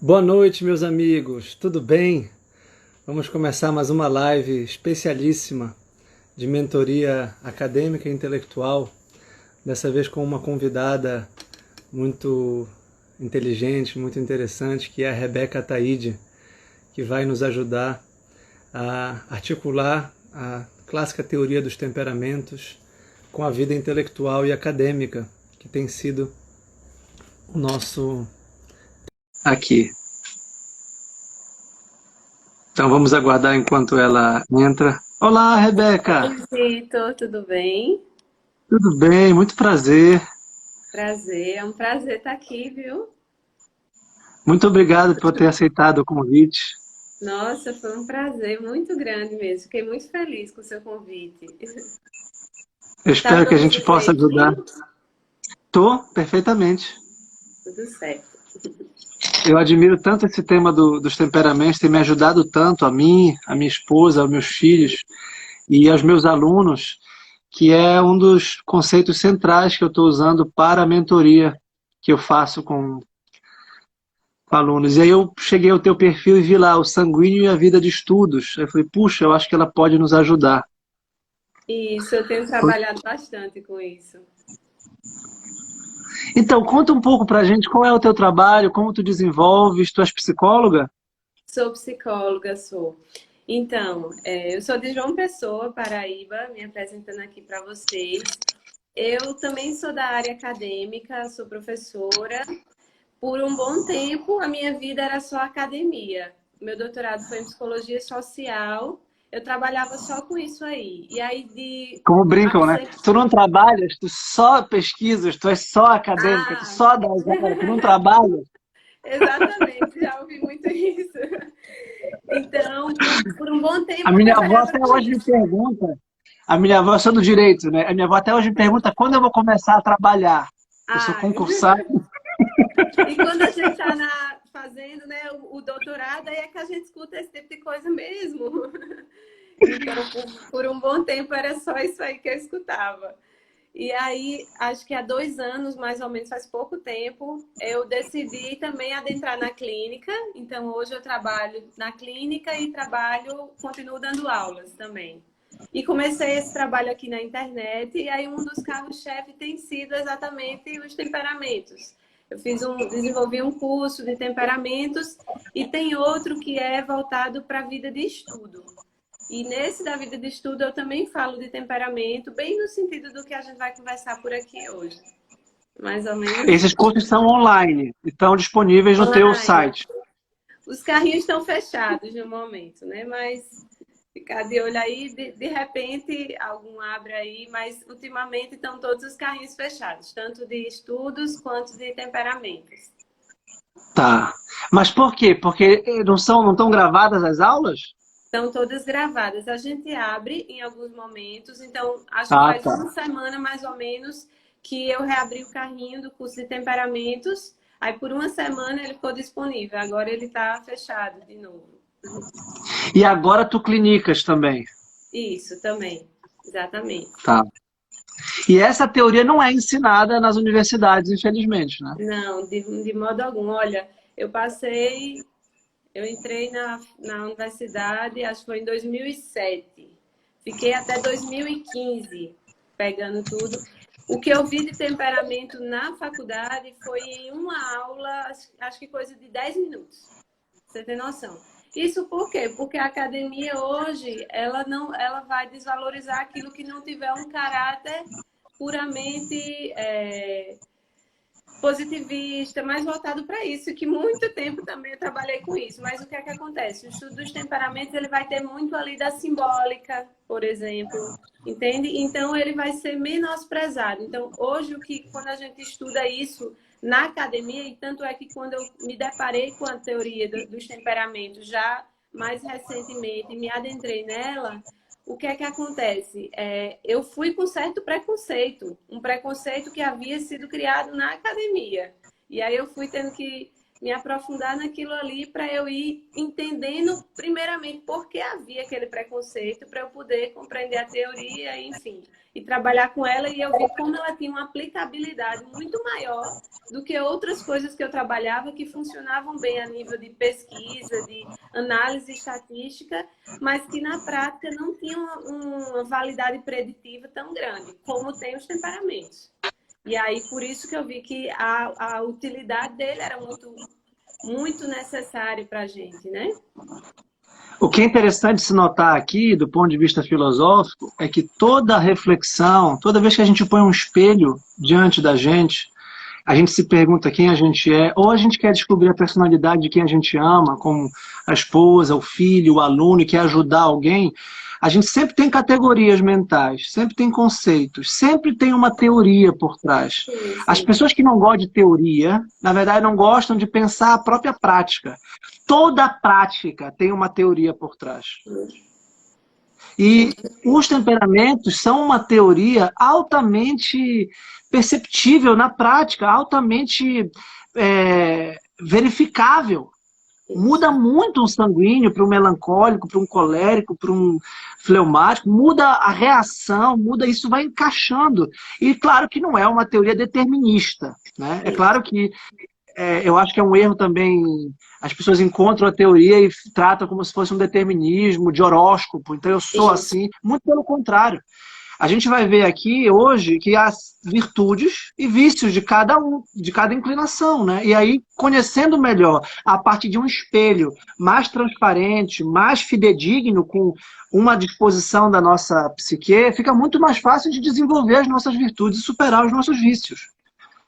Boa noite, meus amigos. Tudo bem? Vamos começar mais uma live especialíssima de mentoria acadêmica e intelectual. Dessa vez com uma convidada muito inteligente, muito interessante, que é a Rebeca Ataíde, que vai nos ajudar a articular a clássica teoria dos temperamentos com a vida intelectual e acadêmica, que tem sido o nosso aqui. Então vamos aguardar enquanto ela entra. Olá, Rebeca! Oi, Vitor, tudo bem? Tudo bem? Muito prazer. Prazer, é um prazer estar aqui, viu? Muito obrigado por ter aceitado o convite. Nossa, foi um prazer muito grande mesmo. Fiquei muito feliz com o seu convite. Eu Tá espero me que a gente ouvindo possa ajudar. direitinho? Tô perfeitamente. Tudo certo. Eu admiro tanto esse tema dos temperamentos, tem me ajudado tanto a mim, a minha esposa, aos meus filhos e aos meus alunos, que é um dos conceitos centrais que eu estou usando para a mentoria que eu faço com alunos. E aí eu cheguei ao teu perfil e vi lá o sanguíneo e a vida de estudos. Aí eu falei, puxa, eu acho que ela pode nos ajudar. Isso, eu tenho trabalhado bastante com isso. Então, conta um pouco pra gente qual é o teu trabalho, como tu desenvolves, tu és psicóloga? Sou psicóloga, sou. Então, eu sou de João Pessoa, Paraíba, me apresentando aqui para vocês. Eu também sou da área acadêmica, sou professora. Por um bom tempo, a minha vida era só academia. Meu doutorado foi em psicologia social. Eu trabalhava só com isso aí. E aí, de Como há brincam, né? cerca... Tu não trabalhas, tu só pesquisas, tu és só acadêmica, tu Ah, só dá aula, tu não trabalhas. exatamente, já ouvi muito isso. Então, por um bom A tempo, eu minha avó trabalhava até com hoje me isso. pergunta, a minha avó, eu sou do direito, né? A minha avó até hoje me pergunta quando eu vou começar a trabalhar. Eu sou Ah, concursado. e quando a gente está fazendo, né, o doutorado, aí é que a gente escuta esse tipo de coisa mesmo. Então, por um bom tempo, era só isso aí que eu escutava. E aí, acho que há 2 anos, mais ou menos, faz pouco tempo, eu decidi também adentrar na clínica. Então, hoje eu trabalho na clínica e continuo dando aulas também. E comecei esse trabalho aqui na internet, e aí um dos carros-chefe tem sido exatamente os temperamentos. Desenvolvi um curso de temperamentos e tem outro que é voltado para a vida de estudo. E nesse da vida de estudo eu também falo de temperamento, bem no sentido do que a gente vai conversar por aqui hoje. Mais ou menos Esses cursos são online, estão disponíveis no teu online. site. Os carrinhos estão fechados no momento, né? Mas ficar de olho aí, de repente algum abre aí, mas ultimamente estão todos os carrinhos fechados, tanto de estudos quanto de temperamentos. Tá. Mas por quê? Porque não estão gravadas as aulas? Estão todas gravadas. A gente abre em alguns momentos, então acho que Ah, faz uma tá. semana mais ou menos que eu reabri o carrinho do curso de temperamentos. Aí por uma semana ele ficou disponível, agora ele está fechado de novo. E agora tu clinicas também. Isso também, exatamente. Tá. E essa teoria não é ensinada nas universidades, infelizmente, né? Não, de modo algum. Olha, eu entrei na universidade, acho que foi em 2007. Fiquei até 2015 pegando tudo. O que eu vi de temperamento na faculdade foi em uma aula, acho que coisa de 10 minutos. Você tem noção? Isso por quê? Porque a academia hoje, ela vai desvalorizar aquilo que não tiver um caráter puramente positivista, mais voltado para isso, que muito tempo também eu trabalhei com isso. Mas o que é que acontece? O estudo dos temperamentos ele vai ter muito ali da simbólica, por exemplo, entende? Então ele vai ser menosprezado. Então hoje quando a gente estuda isso na academia, e tanto é que quando eu me deparei com a teoria dos temperamentos já mais recentemente, me adentrei nela, o que é que acontece? Eu fui com certo preconceito, um preconceito que havia sido criado na academia. E aí eu fui tendo que me aprofundar naquilo ali para eu ir entendendo, primeiramente, por que havia aquele preconceito, para eu poder compreender a teoria, enfim, e trabalhar com ela. E eu vi como ela tinha uma aplicabilidade muito maior do que outras coisas que eu trabalhava que funcionavam bem a nível de pesquisa, de análise estatística, mas que na prática não tinham uma validade preditiva tão grande como tem os temperamentos. E aí, por isso que eu vi que a utilidade dele era muito necessária para a gente, né? O que é interessante se notar aqui, do ponto de vista filosófico, é que toda reflexão, toda vez que a gente põe um espelho diante da gente, a gente se pergunta quem a gente é, ou a gente quer descobrir a personalidade de quem a gente ama, como a esposa, o filho, o aluno, e quer ajudar alguém, a gente sempre tem categorias mentais, sempre tem conceitos, sempre tem uma teoria por trás. Sim, As sim. pessoas que não gostam de teoria, na verdade não gostam de pensar a própria prática. Toda prática tem uma teoria por trás. E os temperamentos são uma teoria altamente perceptível na prática, altamente verificável. Muda muito um sanguíneo para um melancólico, para um colérico, para um fleumático, muda a reação, muda isso, vai encaixando. E claro que não é uma teoria determinista, né? É claro que eu acho que é um erro também, as pessoas encontram a teoria e tratam como se fosse um determinismo de horóscopo, então eu sou assim, muito pelo contrário. A gente vai ver aqui hoje que há virtudes e vícios de cada inclinação, né? E aí, conhecendo melhor, a partir de um espelho mais transparente, mais fidedigno, com uma disposição da nossa psique, fica muito mais fácil de desenvolver as nossas virtudes e superar os nossos vícios.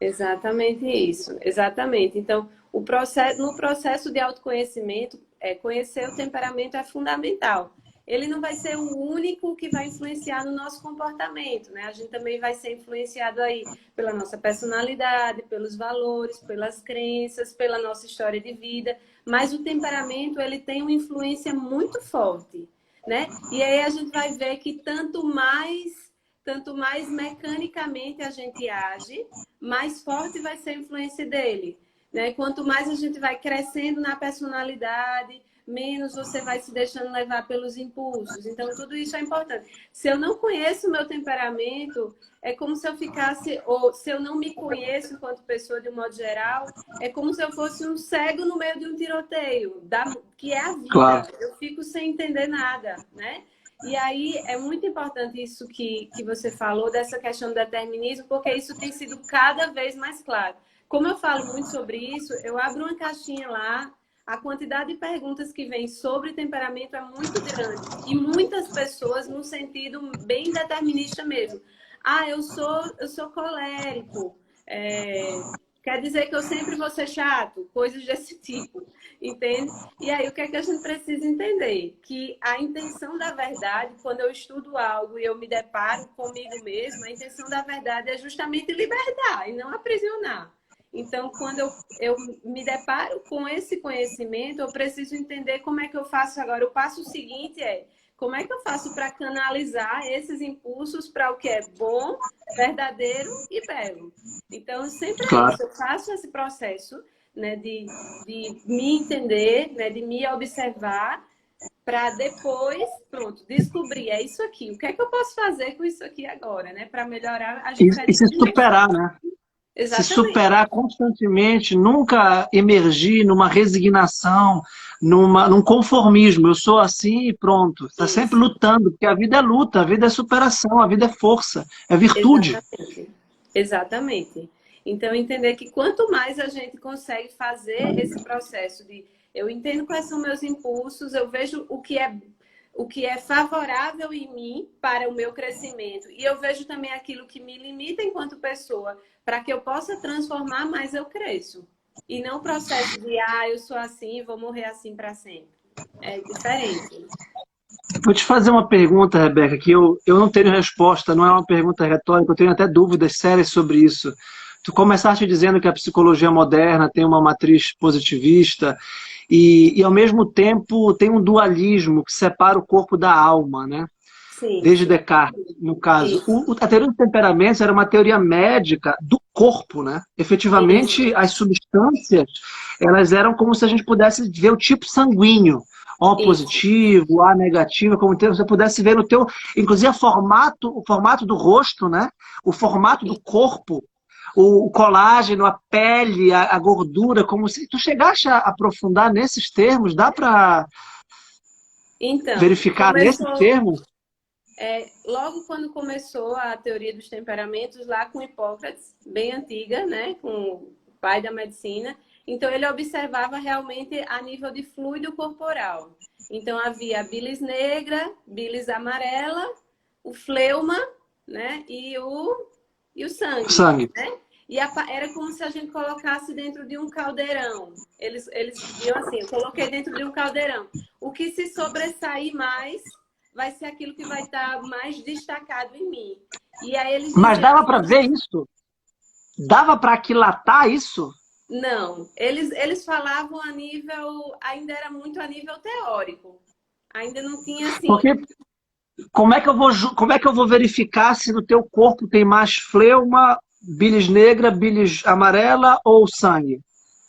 Exatamente isso, exatamente. Então, no processo de autoconhecimento, conhecer o temperamento é fundamental. Ele não vai ser o único que vai influenciar no nosso comportamento, né? A gente também vai ser influenciado aí pela nossa personalidade, pelos valores, pelas crenças, pela nossa história de vida, mas o temperamento, ele tem uma influência muito forte, né? E aí a gente vai ver que tanto mais mecanicamente a gente age, mais forte vai ser a influência dele, né? Quanto mais a gente vai crescendo na personalidade, menos você vai se deixando levar pelos impulsos. Então, tudo isso é importante. Se eu não conheço o meu temperamento, é como se eu ficasse, ou se eu não me conheço enquanto pessoa de um modo geral, é como se eu fosse um cego no meio de um tiroteio, que é a vida. Claro. Eu fico sem entender nada, né? E aí é muito importante isso que você falou, dessa questão do determinismo, porque isso tem sido cada vez mais claro. Como eu falo muito sobre isso, eu abro uma caixinha lá, a quantidade de perguntas que vem sobre temperamento é muito grande. E muitas pessoas no sentido bem determinista mesmo. Ah, eu sou colérico. Quer dizer que eu sempre vou ser chato? Coisas desse tipo, entende? E aí, o que é que a gente precisa entender? Que a intenção da verdade, quando eu estudo algo e eu me deparo comigo mesma, a intenção da verdade é justamente libertar e não aprisionar. Então, quando eu me deparo com esse conhecimento, eu preciso entender como é que eu faço agora. O passo seguinte é como é que eu faço para canalizar esses impulsos para o que é bom, verdadeiro e belo. Então, sempre é isso. Eu faço esse processo, né, de me entender, né, de me observar, para depois, pronto, descobrir, é isso aqui. O que é que eu posso fazer com isso aqui agora, né? Para melhorar a gente. E se superar, né? Exatamente. Se superar constantemente, nunca emergir numa resignação, num conformismo. Eu sou assim e pronto. Está sempre lutando, porque a vida é luta, a vida é superação, a vida é força, é virtude. Exatamente. Então, entender que quanto mais a gente consegue fazer esse processo de eu entendo quais são meus impulsos, eu vejo o que é favorável em mim para o meu crescimento. E eu vejo também aquilo que me limita enquanto pessoa, para que eu possa transformar, mais eu cresço. E não o processo de, eu sou assim e vou morrer assim para sempre. É diferente. Vou te fazer uma pergunta, Rebeca, que eu não tenho resposta, não é uma pergunta retórica, eu tenho até dúvidas sérias sobre isso. Tu começaste dizendo que a psicologia moderna tem uma matriz positivista e ao mesmo tempo tem um dualismo que separa o corpo da alma, né? Sim. Desde Descartes, no caso. A teoria dos temperamentos era uma teoria médica do corpo, né? Efetivamente, as substâncias substâncias, elas eram como se a gente pudesse ver o tipo sanguíneo. O Isso. positivo, A negativo, como você pudesse ver no teu, inclusive o formato do rosto, né? O formato do corpo, o colágeno, a pele, a gordura, como se tu chegasse a aprofundar nesses termos, dá para Então, verificar nesses começou, termos? logo quando começou a teoria dos temperamentos, lá com Hipócrates, bem antiga, né? Com o pai da medicina. Então, ele observava realmente a nível de fluido corporal. Então, havia a bilis negra, bilis amarela, o fleuma, né? E o O sangue, sangue. né? E era como se a gente colocasse dentro de um caldeirão. Eles diziam assim, eu coloquei dentro de um caldeirão. O que se sobressair mais vai ser aquilo que vai estar mais destacado em mim. E aí eles Mas diziam dava que para ver isso? Dava para aquilatar isso? não, eles falavam a nível, ainda era muito a nível teórico. Ainda não tinha assim. Porque como é que eu vou verificar se no teu corpo tem mais fleuma, bilis negra, bilis amarela ou sangue?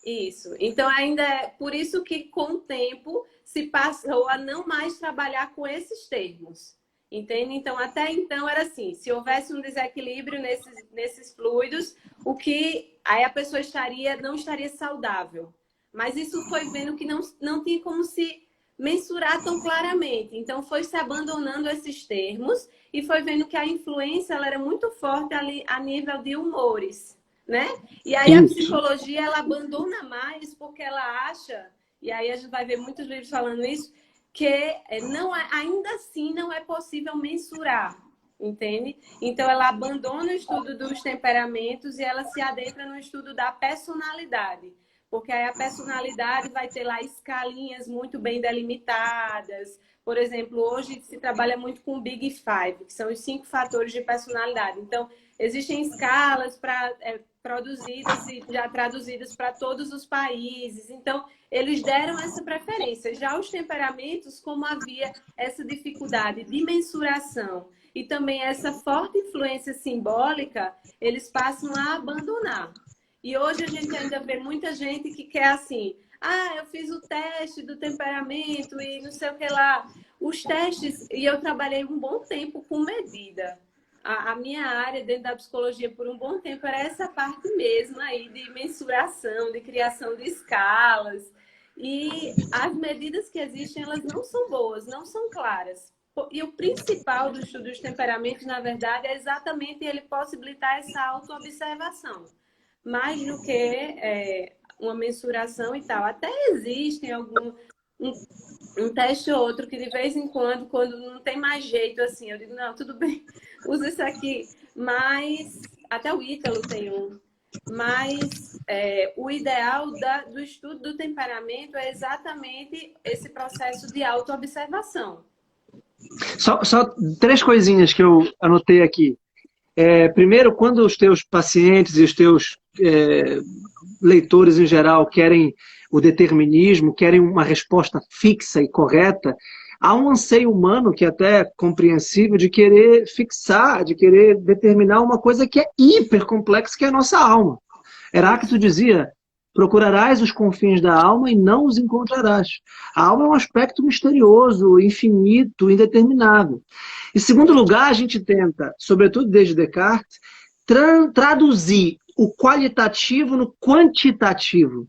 Isso. Então, ainda é por isso que, com o tempo, se passou a não mais trabalhar com esses termos. Entende? Então, até então era assim: se houvesse um desequilíbrio nesses fluidos, o que aí a pessoa não estaria saudável. Mas isso foi vendo que não tinha como se mensurar tão claramente. Então, foi se abandonando esses termos e foi vendo que a influência ela era muito forte ali, a nível de humores, né? E aí a Isso. psicologia ela abandona mais porque ela acha, e aí a gente vai ver muitos livros falando isso, que ainda assim não é possível mensurar, entende? Então ela abandona o estudo dos temperamentos e ela se adentra no estudo da personalidade. Porque aí a personalidade vai ter lá escalinhas muito bem delimitadas. Por exemplo, hoje se trabalha muito com o Big Five, que são os 5 fatores de personalidade. Então, existem escalas produzidas e já traduzidas para todos os países. Então, eles deram essa preferência. Já os temperamentos, como havia essa dificuldade de mensuração e também essa forte influência simbólica, eles passam a abandonar. E hoje a gente ainda vê muita gente que quer assim, eu fiz o teste do temperamento e não sei o que lá. Os testes, e eu trabalhei um bom tempo com medida. A minha área dentro da psicologia por um bom tempo era essa parte mesmo aí de mensuração, de criação de escalas. E as medidas que existem, elas não são boas, não são claras. E o principal do estudo dos temperamentos, na verdade, é exatamente ele possibilitar essa autoobservação. Mais do que uma mensuração e tal. Até existem um teste ou outro que de vez em quando não tem mais jeito assim, eu digo, não, tudo bem, usa isso aqui. Mas, até o Ítalo tem um. Mas o ideal do estudo do temperamento é exatamente esse processo de autoobservação. Só 3 coisinhas que eu anotei aqui. Primeiro, quando os teus pacientes e os teus leitores em geral querem o determinismo, querem uma resposta fixa e correta, há um anseio humano, que é até compreensível, de querer fixar, de querer determinar uma coisa que é hiper complexa, que é a nossa alma. Heráclito dizia: procurarás os confins da alma e não os encontrarás. A alma é um aspecto misterioso, infinito, indeterminável. Em segundo lugar, a gente tenta, sobretudo desde Descartes, traduzir o qualitativo no quantitativo.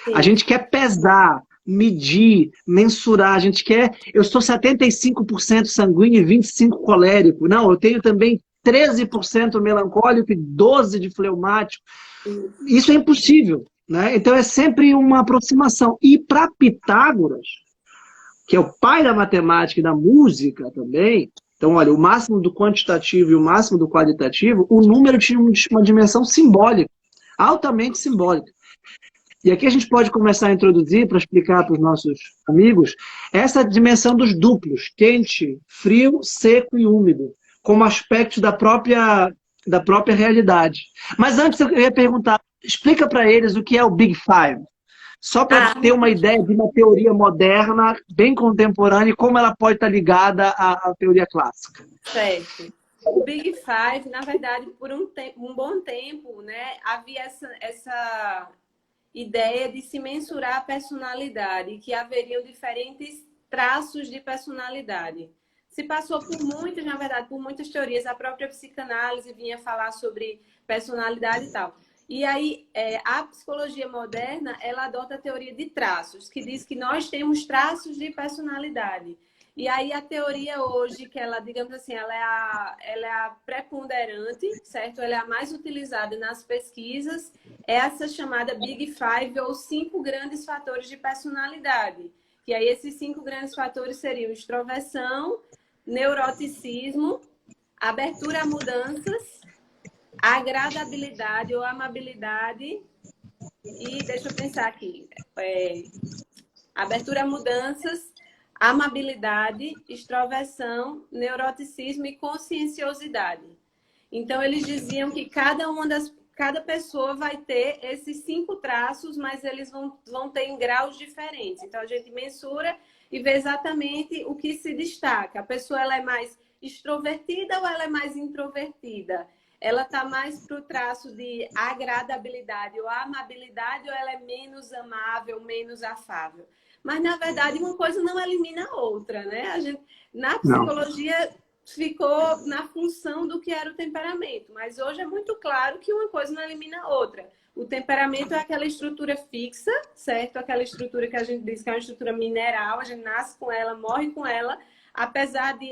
Sim. A gente quer pesar, medir, mensurar. A gente quer... Eu sou 75% sanguíneo e 25% colérico. Não, eu tenho também 13% melancólico e 12% de fleumático. Isso é impossível, né? Então é sempre uma aproximação. E para Pitágoras, que é o pai da matemática e da música também, então, olha, o máximo do quantitativo e o máximo do qualitativo, o número tinha uma dimensão simbólica, altamente simbólica. E aqui a gente pode começar a introduzir, para explicar para os nossos amigos, essa dimensão dos duplos, quente, frio, seco e úmido, como aspectos da própria realidade. Mas antes eu ia perguntar, explica para eles o que é o Big Five. Só para ter uma ideia de uma teoria moderna, bem contemporânea, e como ela pode estar ligada à teoria clássica. Certo. O Big Five, na verdade, por um bom tempo, né, havia essa ideia de se mensurar a personalidade, que haveriam diferentes traços de personalidade. Se passou por muitas, na verdade, por muitas teorias, a própria psicanálise vinha falar sobre personalidade e tal. E aí, a psicologia moderna, ela adota a teoria de traços, que diz que nós temos traços de personalidade. E aí, a teoria hoje, que ela, digamos assim, ela é a preponderante, certo? Ela é a mais utilizada nas pesquisas, é essa chamada Big Five, ou 5 grandes fatores de personalidade. E aí, esses 5 grandes fatores seriam extroversão, neuroticismo, abertura a mudanças, agradabilidade ou amabilidade e, deixa eu pensar aqui, abertura a mudanças, amabilidade, extroversão, neuroticismo e conscienciosidade. Então, eles diziam que cada pessoa vai ter esses 5 traços, mas eles vão ter em graus diferentes. Então, a gente mensura e vê exatamente o que se destaca. A pessoa ela é mais extrovertida ou ela é mais introvertida? Ela está mais para o traço de agradabilidade ou amabilidade, ou ela é menos amável, menos afável? Mas, na verdade, uma coisa não elimina a outra, né? A gente, na psicologia, ficou na função do que era o temperamento. Mas hoje é muito claro que uma coisa não elimina a outra. O temperamento é aquela estrutura fixa, certo? Aquela estrutura que a gente diz que é uma estrutura mineral, a gente nasce com ela, morre com ela, apesar de...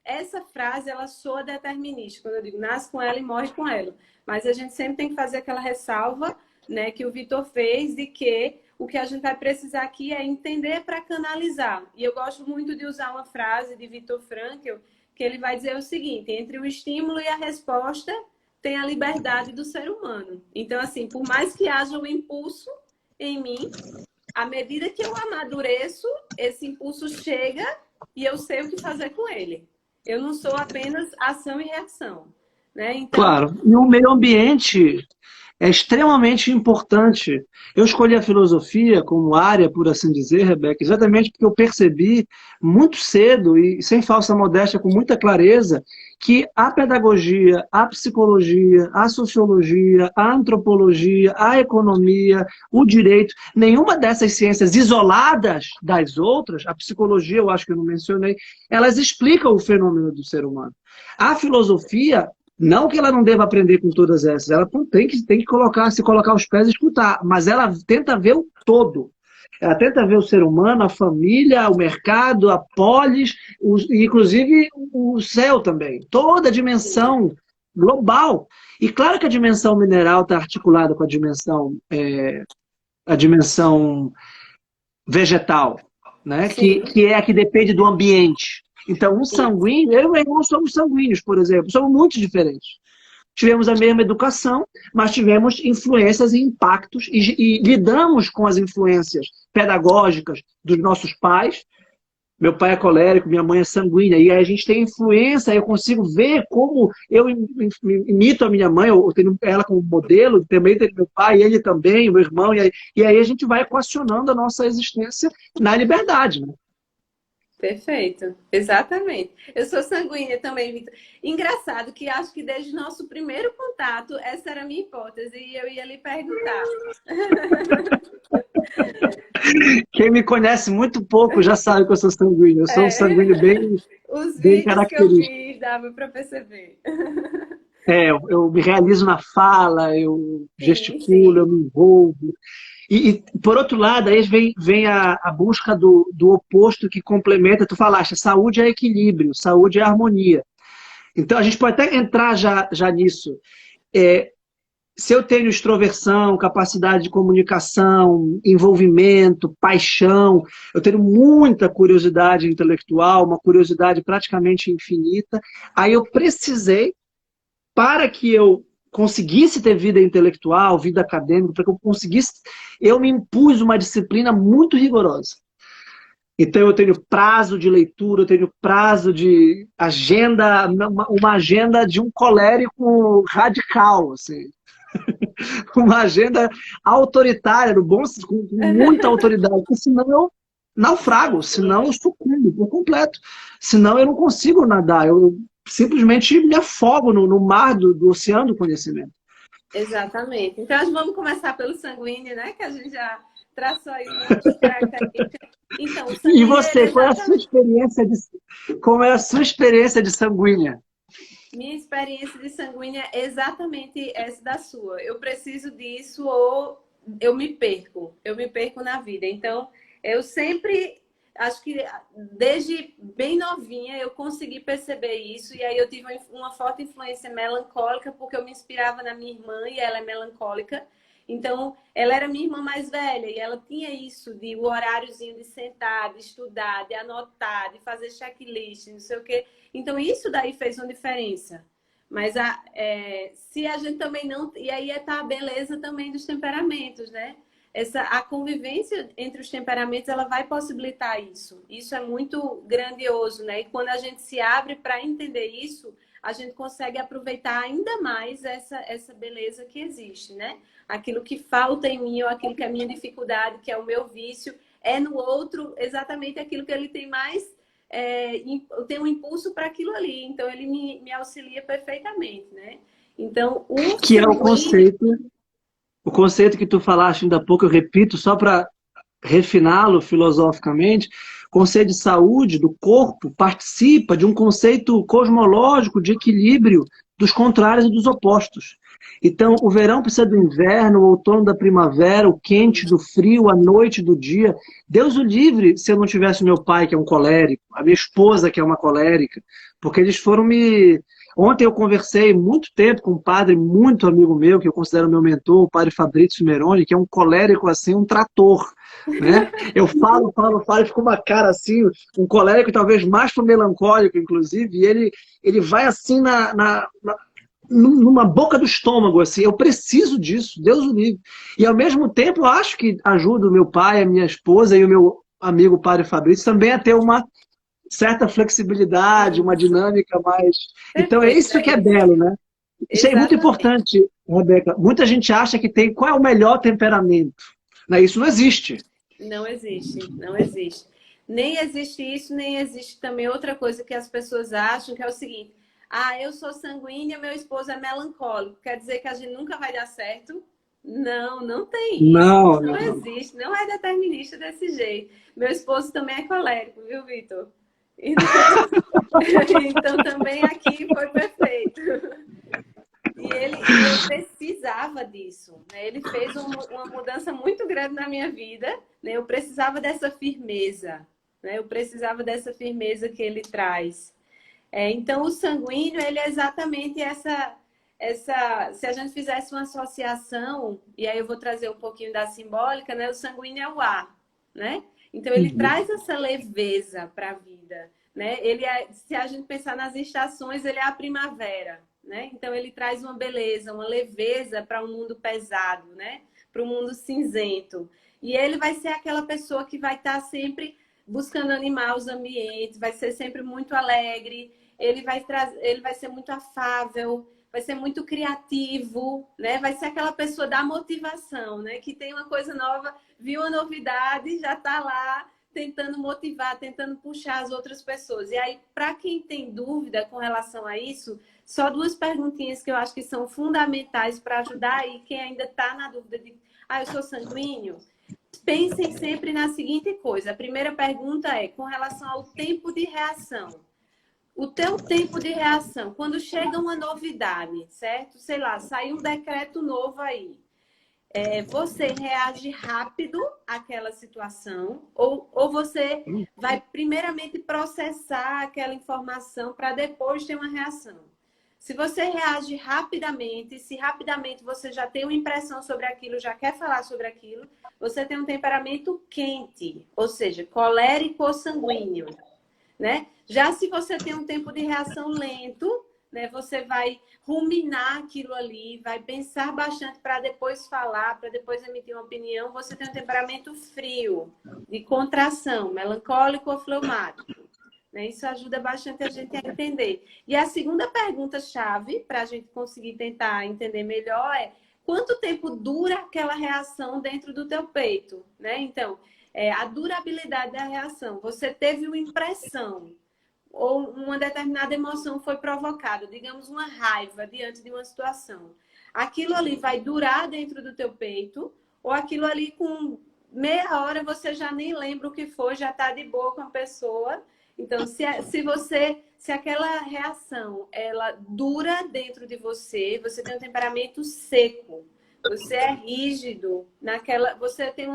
Essa frase, ela soa determinista, quando eu digo nasce com ela e morre com ela. Mas a gente sempre tem que fazer aquela ressalva, né, que o Vitor fez, de que o que a gente vai precisar aqui é entender para canalizar. E eu gosto muito de usar uma frase de Viktor Frankl, que ele vai dizer o seguinte: entre o estímulo e a resposta tem a liberdade do ser humano. Então, assim, por mais que haja um impulso em mim, à medida que eu amadureço, esse impulso chega e eu sei o que fazer com ele. Eu não sou apenas ação e reação, né? Então... Claro. E o meio ambiente é extremamente importante. Eu escolhi a filosofia como área, por assim dizer, Rebeca, exatamente porque eu percebi muito cedo, e sem falsa modéstia, com muita clareza, que a pedagogia, a psicologia, a sociologia, a antropologia, a economia, o direito, nenhuma dessas ciências isoladas das outras, a psicologia, eu acho que eu não mencionei, elas explicam o fenômeno do ser humano. A filosofia, não que ela não deva aprender com todas essas, ela tem que se colocar os pés e escutar, mas ela tenta ver o todo. Ela tenta ver o ser humano, a família, o mercado, a polis, inclusive o céu também. Toda a dimensão global. E claro que a dimensão mineral está articulada com a dimensão vegetal, né? Que é a que depende do ambiente. Então, um sanguíneo, eu e meu irmão somos sanguíneos, por exemplo, somos muito diferentes. Tivemos a mesma educação, mas tivemos influências e impactos e lidamos com as influências pedagógicas dos nossos pais. Meu pai é colérico, minha mãe é sanguínea, e aí a gente tem influência, eu consigo ver como eu imito a minha mãe, eu tenho ela como modelo, também tenho meu pai, ele também, meu irmão, e aí a gente vai equacionando a nossa existência na liberdade, né? Perfeito, exatamente. Eu sou sanguínea também, Vitor. Engraçado que acho que desde o nosso primeiro contato, essa era a minha hipótese e eu ia lhe perguntar. Quem me conhece muito pouco já sabe que eu sou sanguíneo. Eu sou um sanguíneo bem característico. Que eu fiz, dava para perceber. Eu me realizo na fala, eu gesticulo, eu me envolvo. E, por outro lado, aí vem a busca do oposto que complementa. Tu falaste, saúde é equilíbrio, saúde é harmonia. Então, a gente pode até entrar já nisso. Se eu tenho extroversão, capacidade de comunicação, envolvimento, paixão, eu tenho muita curiosidade intelectual, uma curiosidade praticamente infinita, aí eu precisei, para que eu conseguisse ter vida intelectual, vida acadêmica, para que eu conseguisse, eu me impus uma disciplina muito rigorosa. Então eu tenho prazo de leitura, eu tenho prazo de agenda, uma agenda de um colérico radical, assim. Uma agenda autoritária, no bom, com muita autoridade, porque senão eu naufrago, senão eu sucumbo por completo, senão eu não consigo nadar, eu simplesmente me afogo no mar do oceano do conhecimento. Exatamente. Então, vamos começar pelo sanguíneo, né? Que a gente já traçou aí umas características. Então, o E sanguíneo, ele é você, exatamente... como é a sua experiência de sanguínea? Minha experiência de sanguínea é exatamente essa da sua. Eu preciso disso ou eu me perco. Eu me perco na vida. Então, eu sempre, acho que desde bem novinha, eu consegui perceber isso. E aí eu tive uma forte influência melancólica, porque eu me inspirava na minha irmã e ela é melancólica. Então, ela era minha irmã mais velha e ela tinha isso de o horáriozinho de sentar, de estudar, de anotar, de fazer checklist, não sei o quê. Então, isso daí fez uma diferença. Mas se a gente também não... E aí está a beleza também dos temperamentos, né? A convivência entre os temperamentos, ela vai possibilitar isso. Isso é muito grandioso, né? E quando a gente se abre para entender isso, a gente consegue aproveitar ainda mais essa beleza que existe, né? Aquilo que falta em mim, ou aquilo que é a minha dificuldade, que é o meu vício, é no outro exatamente aquilo que ele tem mais... eu tenho um impulso para aquilo ali, então ele me auxilia perfeitamente, né? Então, o Que é sanguíneo... o conceito que tu falaste ainda há pouco, eu repito, só para refiná-lo filosoficamente, o conceito de saúde do corpo participa de um conceito cosmológico de equilíbrio dos contrários e dos opostos. Então, o verão precisa do inverno, o outono da primavera, o quente do frio, a noite do dia. Deus o livre se eu não tivesse meu pai, que é um colérico, a minha esposa, que é uma colérica, porque eles foram me... Ontem eu conversei muito tempo com um padre muito amigo meu, que eu considero meu mentor, o padre Fabrício Meroni, que é um colérico assim, um trator, né? Eu falo, fica uma cara assim, um colérico talvez mais pro melancólico, inclusive, e ele vai assim numa boca do estômago, assim, eu preciso disso, Deus o livre. E ao mesmo tempo, eu acho que ajuda o meu pai, a minha esposa e o meu amigo padre Fabrício também a ter uma certa flexibilidade, uma Isso, dinâmica mais... Então é perfeito, isso é que é isso. belo, né? Isso é muito Exatamente. importante, Rebeca. Muita gente acha que tem qual é o melhor temperamento. Né? Isso não existe. Não existe, não existe. Nem existe isso, nem existe também outra coisa que as pessoas acham, que é o seguinte: ah, eu sou sanguínea, meu esposo é melancólico. Quer dizer que a gente nunca vai dar certo? Não, não tem isso. Não, Isso não não. existe. Não é determinista desse jeito. Meu esposo também é colérico, viu, Vitor? Então, então também aqui foi perfeito. E eu precisava disso, né? Ele fez uma mudança muito grande na minha vida, né? Eu precisava dessa firmeza, né? Eu precisava dessa firmeza que ele traz. Então, o sanguíneo, ele é exatamente se a gente fizesse uma associação, e aí eu vou trazer um pouquinho da simbólica, né? O sanguíneo é o ar, né? Então, ele traz essa leveza para a vida, né? Se a gente pensar nas estações, ele é a primavera, né? Então, ele traz uma beleza, uma leveza para um mundo pesado, né? Para o mundo cinzento. E ele vai ser aquela pessoa que vai estar sempre buscando animar os ambientes, vai ser sempre muito alegre, ele vai ser muito afável, vai ser muito criativo, né? Vai ser aquela pessoa da motivação, né? Que tem uma coisa nova, viu uma novidade, já está lá tentando motivar, tentando puxar as outras pessoas. E aí, para quem tem dúvida com relação a isso, só duas perguntinhas que eu acho que são fundamentais para ajudar aí quem ainda está na dúvida de, eu sou sanguíneo. Pensem sempre na seguinte coisa. A primeira pergunta é com relação ao tempo de reação. O teu tempo de reação, quando chega uma novidade, certo? Sei lá, sai um decreto novo aí. Você reage rápido àquela situação ou você vai primeiramente processar aquela informação para depois ter uma reação? Se você reage rapidamente, se rapidamente você já tem uma impressão sobre aquilo, já quer falar sobre aquilo, você tem um temperamento quente, ou seja, colérico ou sanguíneo, né? Já se você tem um tempo de reação lento, né, você vai ruminar aquilo ali, vai pensar bastante para depois falar, para depois emitir uma opinião, você tem um temperamento frio, de contração, melancólico ou fleumático. Isso ajuda bastante a gente a entender. E a segunda pergunta-chave, para a gente conseguir tentar entender melhor, é quanto tempo dura aquela reação dentro do teu peito, né? Então, a durabilidade da reação. Você teve uma impressão ou uma determinada emoção foi provocada, digamos uma raiva diante de uma situação. aquilo ali vai durar dentro do teu peito, ou aquilo ali com meia hora você já nem lembra o que foi, já está de boa com a pessoa. Então, se aquela reação ela dura dentro de você, você tem um temperamento seco, você é rígido, você tem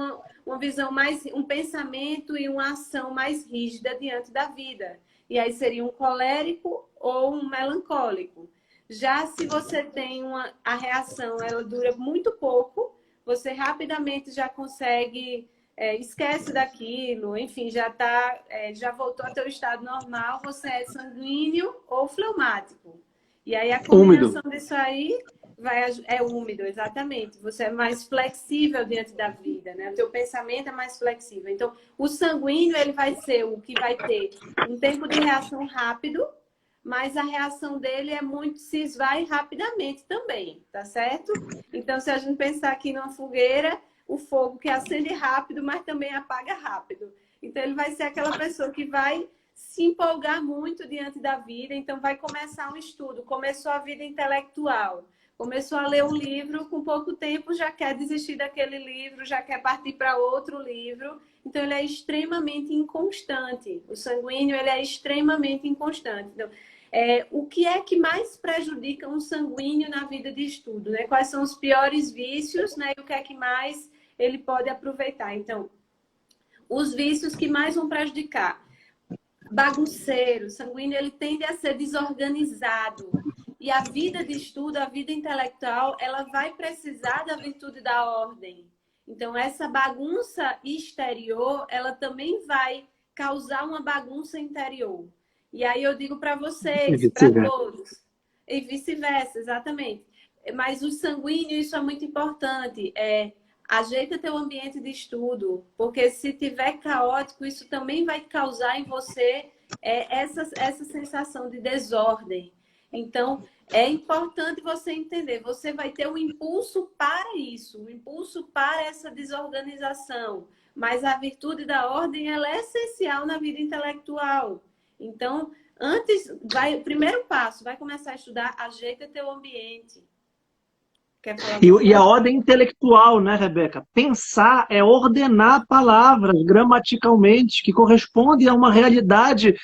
uma visão mais, um pensamento e uma ação mais rígida diante da vida. E aí seria um colérico ou um melancólico. Já se você tem a reação, ela dura muito pouco, você rapidamente já consegue, esquece daquilo, enfim, já voltou ao teu estado normal, você é sanguíneo ou fleumático. E aí a combinação disso aí é úmido, exatamente. Você é mais flexível diante da vida, né? O teu pensamento é mais flexível. Então, o sanguíneo, ele vai ser o que vai ter um tempo de reação rápido, mas a reação dele se esvai rapidamente também, tá certo? Então, se a gente pensar aqui numa fogueira, o fogo que acende rápido, mas também apaga rápido. Então, ele vai ser aquela pessoa que vai se empolgar muito diante da vida, então vai começar um estudo, começou a vida intelectual, começou a ler um livro, com pouco tempo já quer desistir daquele livro, já quer partir para outro livro. Então, ele é extremamente inconstante. O sanguíneo, ele é extremamente inconstante. Então, o que é que mais prejudica um sanguíneo na vida de estudo, né? Quais são os piores vícios, né? E o que é que mais ele pode aproveitar? Então, os vícios que mais vão prejudicar. Bagunceiro, sanguíneo, ele tende a ser desorganizado. E a vida de estudo, a vida intelectual, ela vai precisar da virtude da ordem. Então, essa bagunça exterior, ela também vai causar uma bagunça interior. E aí eu digo para vocês, para todos, e vice-versa, exatamente. Mas o sanguíneo, isso é muito importante. Ajeita teu ambiente de estudo, porque se tiver caótico, isso também vai causar em você essa sensação de desordem. Então, é importante você entender, você vai ter um impulso para isso, um impulso para essa desorganização, mas a virtude da ordem, ela é essencial na vida intelectual. Então, o primeiro passo, vai começar a estudar, ajeita teu ambiente. E a ordem intelectual, né, Rebeca? Pensar é ordenar palavras gramaticalmente, que correspondem a uma realidade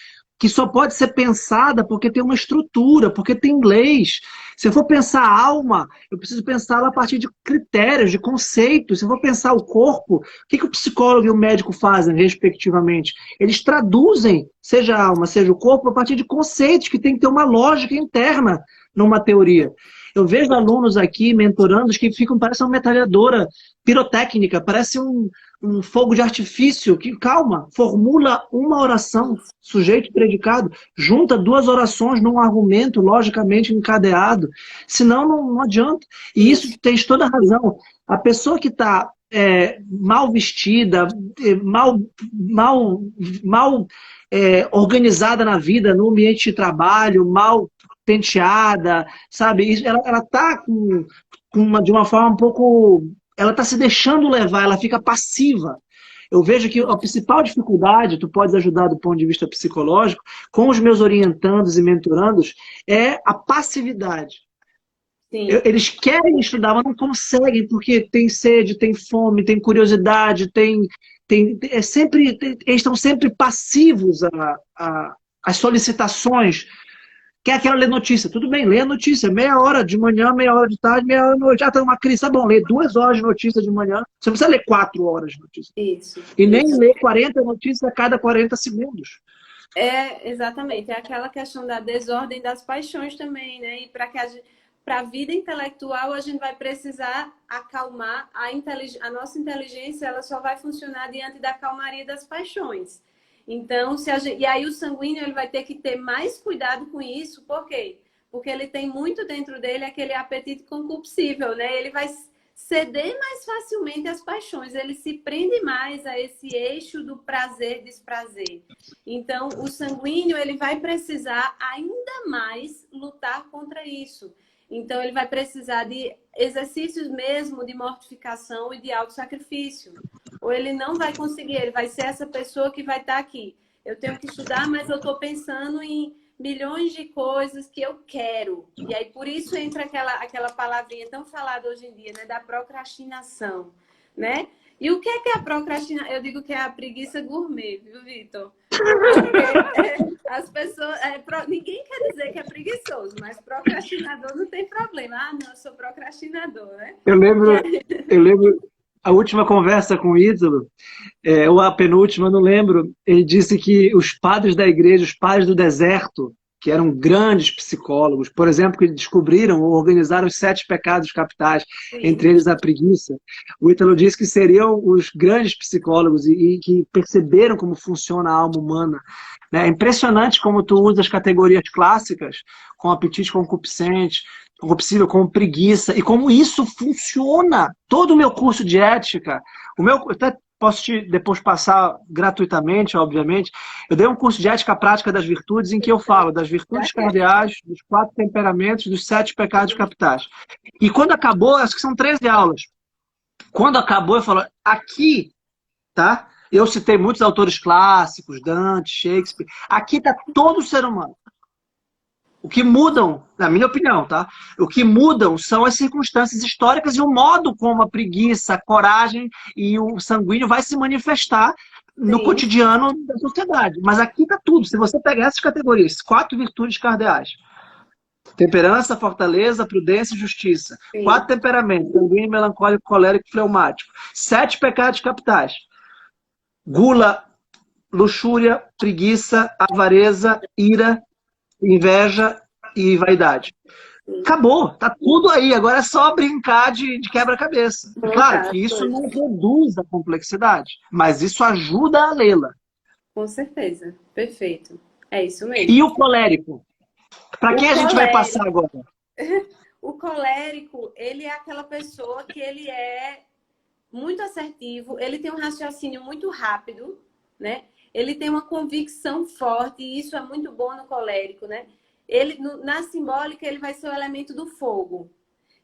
que só pode ser pensada porque tem uma estrutura, porque tem leis. Se eu for pensar a alma, eu preciso pensá-la a partir de critérios, de conceitos. Se eu for pensar o corpo, o que o psicólogo e o médico fazem, respectivamente? Eles traduzem, seja a alma, seja o corpo, a partir de conceitos que tem que ter uma lógica interna numa teoria. Eu vejo alunos aqui, mentorandos, que parecem uma metralhadora pirotécnica, parece um fogo de artifício, que, calma, formula uma oração, sujeito e predicado, junta duas orações num argumento logicamente encadeado, senão não adianta. E isso tens toda a razão. A pessoa que está mal vestida, mal organizada na vida, no ambiente de trabalho, mal penteada, sabe? Ela tá de uma forma um pouco... Ela está se deixando levar, ela fica passiva. Eu vejo que a principal dificuldade, tu podes ajudar do ponto de vista psicológico, com os meus orientandos e mentorandos, é a passividade. Eles querem estudar, mas não conseguem, porque tem sede, tem fome, tem curiosidade, eles estão sempre passivos às solicitações. Quer aquela ler notícia? Tudo bem, lê a notícia. Meia hora de manhã, meia hora de tarde, meia hora de noite. Ah, tá uma crise. Tá bom, lê 2 horas de notícia de manhã. Você não precisa ler 4 horas de notícia. Isso. E nem ler 40 notícias a cada 40 segundos. Exatamente. É aquela questão da desordem das paixões também, né? E para a vida intelectual, a gente vai precisar acalmar a nossa inteligência, ela só vai funcionar diante da calmaria das paixões. Então, e aí o sanguíneo ele vai ter que ter mais cuidado com isso, por quê? Porque ele tem muito dentro dele aquele apetite concupiscível, né? Ele vai ceder mais facilmente às paixões, ele se prende mais a esse eixo do prazer-desprazer. Então, o sanguíneo ele vai precisar ainda mais lutar contra isso. Então, ele vai precisar de exercícios mesmo de mortificação e de autossacrifício. Ou ele não vai conseguir, ele vai ser essa pessoa que vai estar aqui. Eu tenho que estudar, mas eu estou pensando em milhões de coisas que eu quero. E aí, por isso entra aquela palavrinha tão falada hoje em dia, né? Da procrastinação, né? E o que é a procrastinação? Eu digo que é a preguiça gourmet, viu, Vitor? Porque as pessoas... ninguém quer dizer que é preguiçoso, mas procrastinador não tem problema. Ah, não, eu sou procrastinador, né? Eu lembro a última conversa com o Ítalo, ou a penúltima, não lembro, ele disse que os padres da igreja, os padres do deserto, que eram grandes psicólogos, por exemplo, que descobriram ou organizaram os 7 pecados capitais, Sim. entre eles a preguiça. O Ítalo disse que seriam os grandes psicólogos e que perceberam como funciona a alma humana. É impressionante como tu usa as categorias clássicas, com apetite concupiscente, concupiscível, como preguiça, e como isso funciona. Todo o meu curso de ética, eu até posso te depois passar gratuitamente, obviamente. Eu dei um curso de ética prática das virtudes em que eu falo das virtudes cardeais, dos 4 temperamentos, dos 7 pecados capitais. E quando acabou, acho que são 13 aulas. Quando acabou, eu falo, aqui, tá? Eu citei muitos autores clássicos, Dante, Shakespeare. Aqui está todo o ser humano. O que mudam, na minha opinião, tá? O que mudam são as circunstâncias históricas e o modo como a preguiça, a coragem e o sanguíneo vai se manifestar no cotidiano da sociedade. Mas aqui tá tudo. Se você pegar essas categorias, 4 virtudes cardeais: temperança, fortaleza, prudência e justiça. Sim. 4 temperamentos: sanguíneo, melancólico, colérico e fleumático. 7 pecados capitais: gula, luxúria, preguiça, avareza, ira, inveja e vaidade. Acabou, tá tudo aí. Agora é só brincar de quebra-cabeça. Claro que isso não reduz a complexidade, mas isso ajuda a lê-la. Com certeza, perfeito. É isso mesmo. E o colérico? Para quem a gente vai passar agora? O colérico, ele é aquela pessoa que ele é muito assertivo, ele tem um raciocínio muito rápido, né? Ele tem uma convicção forte, e isso é muito bom no colérico, né? Ele, na simbólica, ele vai ser o elemento do fogo.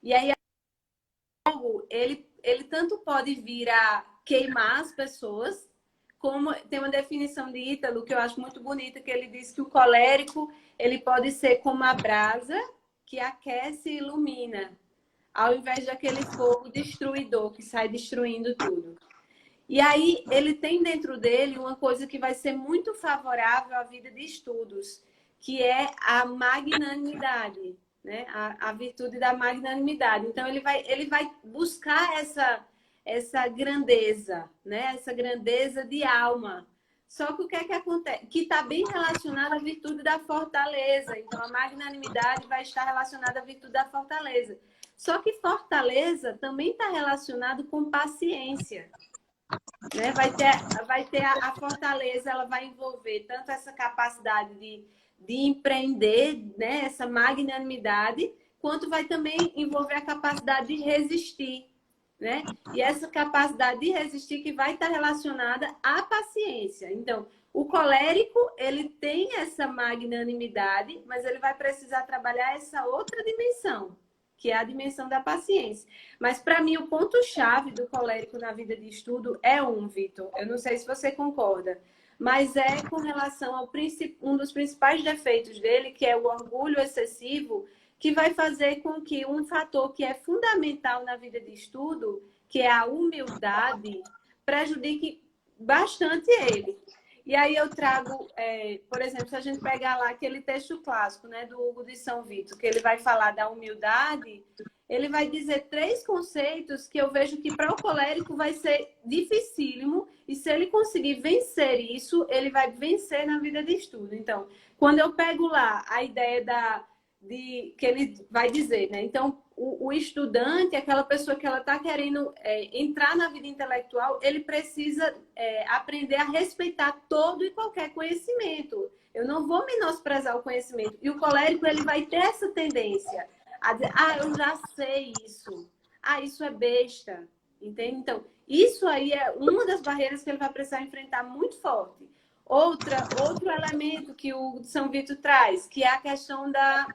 E aí, o fogo, ele tanto pode vir a queimar as pessoas, como tem uma definição de Ítalo que eu acho muito bonita, que ele diz que o colérico, ele pode ser como a brasa que aquece e ilumina, ao invés daquele fogo destruidor que sai destruindo tudo. E aí, ele tem dentro dele uma coisa que vai ser muito favorável à vida de estudos, que é a magnanimidade, né? A virtude da magnanimidade. Então, ele vai buscar essa grandeza, né? Essa grandeza de alma. Só que o que é que acontece? Que está bem relacionado à virtude da fortaleza. Então, a magnanimidade vai estar relacionada à virtude da fortaleza. Só que fortaleza também está relacionado com paciência. Né? Vai ter a fortaleza, ela vai envolver tanto essa capacidade de empreender, né? Essa magnanimidade, quanto vai também envolver a capacidade de resistir, né? E essa capacidade de resistir que vai estar relacionada à paciência. Então, o colérico, ele tem essa magnanimidade, mas ele vai precisar trabalhar essa outra dimensão, que é a dimensão da paciência. Mas, para mim, o ponto-chave do colérico na vida de estudo é Vitor. Eu não sei se você concorda, mas é com relação ao um dos principais defeitos dele, que é o orgulho excessivo, que vai fazer com que um fator que é fundamental na vida de estudo, que é a humildade, prejudique bastante ele. E aí eu trago, por exemplo, se a gente pegar lá aquele texto clássico, né, do Hugo de São Vito, que ele vai falar da humildade, ele vai dizer 3 conceitos que eu vejo que para o colérico vai ser dificílimo, e se ele conseguir vencer isso, ele vai vencer na vida de estudo. Então, quando eu pego lá a ideia que ele vai dizer, né? Então, o estudante, aquela pessoa que ela está querendo entrar na vida intelectual, ele precisa aprender a respeitar todo e qualquer conhecimento. Eu não vou menosprezar o conhecimento. E o colérico, ele vai ter essa tendência a dizer, eu já sei isso. Isso é besta. Entende? Então, isso aí é uma das barreiras que ele vai precisar enfrentar muito forte. Outro elemento que o São Vito traz, que é a questão da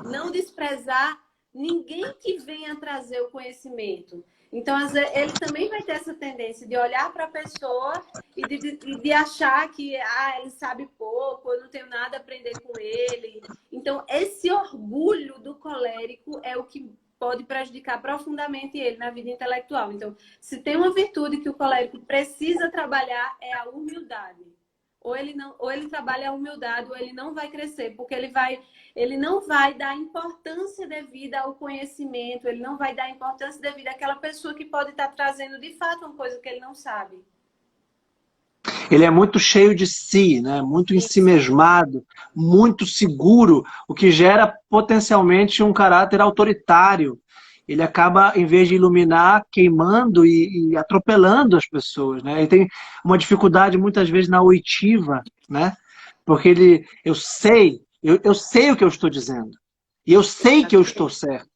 não desprezar ninguém que venha trazer o conhecimento. Então, às vezes, ele também vai ter essa tendência de olhar para a pessoa e de achar que ele sabe pouco, eu não tenho nada a aprender com ele. Então, esse orgulho do colérico é o que pode prejudicar profundamente ele na vida intelectual. Então, se tem uma virtude que o colérico precisa trabalhar, é a humildade. Ou ele trabalha a humildade, ou ele não vai crescer, porque ele não vai dar importância devida ao conhecimento, ele não vai dar importância devida àquela pessoa que pode estar trazendo de fato uma coisa que ele não sabe. Ele é muito cheio de si, né? Muito em si mesmado, muito seguro, o que gera potencialmente um caráter autoritário. Ele acaba, em vez de iluminar, queimando e atropelando as pessoas, né? Ele tem uma dificuldade muitas vezes na oitiva, né? Porque eu sei o que eu estou dizendo. E eu sei que eu estou certo.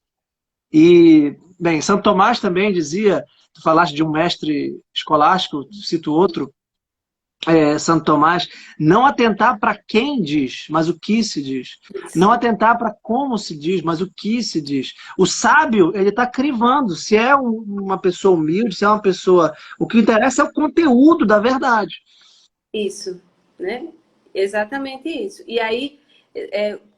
E, bem, Santo Tomás também dizia, tu falaste de um mestre escolástico, cito outro, Santo Tomás, não atentar para quem diz, mas o que se diz. Não atentar para como se diz, mas o que se diz. O sábio, ele está crivando. Se é uma pessoa humilde, se é uma pessoa... O que interessa é o conteúdo da verdade. Isso, né? Exatamente isso. E aí,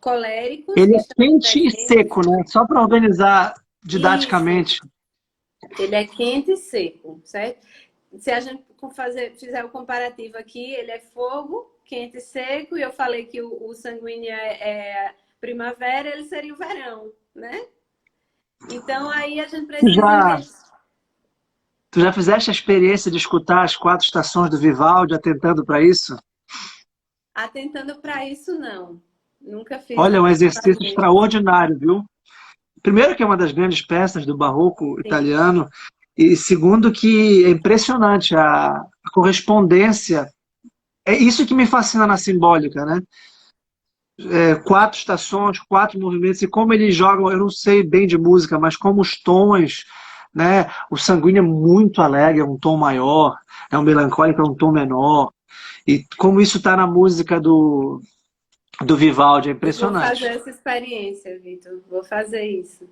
coléricos... Ele é quente e seco, né? Só para organizar didaticamente. Isso. Ele é quente e seco, certo? Se a gente fizer o comparativo aqui, ele é fogo, quente e seco, e eu falei que o sanguíneo é primavera, ele seria o verão, né? Então, aí a gente precisa... Tu já fizeste a experiência de escutar as 4 estações do Vivaldi atentando para isso? Atentando para isso, não. Nunca fiz. Olha, é um exercício extraordinário, viu? Primeiro que é uma das grandes peças do barroco italiano, e segundo que é impressionante a correspondência. É isso que me fascina na simbólica, né? 4 estações, 4 movimentos, e como eles jogam, eu não sei bem de música, mas como os tons, né? O sanguíneo é muito alegre, é um tom maior, o melancólico é um tom menor, e como isso está na música do Vivaldi, é impressionante. Vou fazer essa experiência, Vitor, vou fazer isso.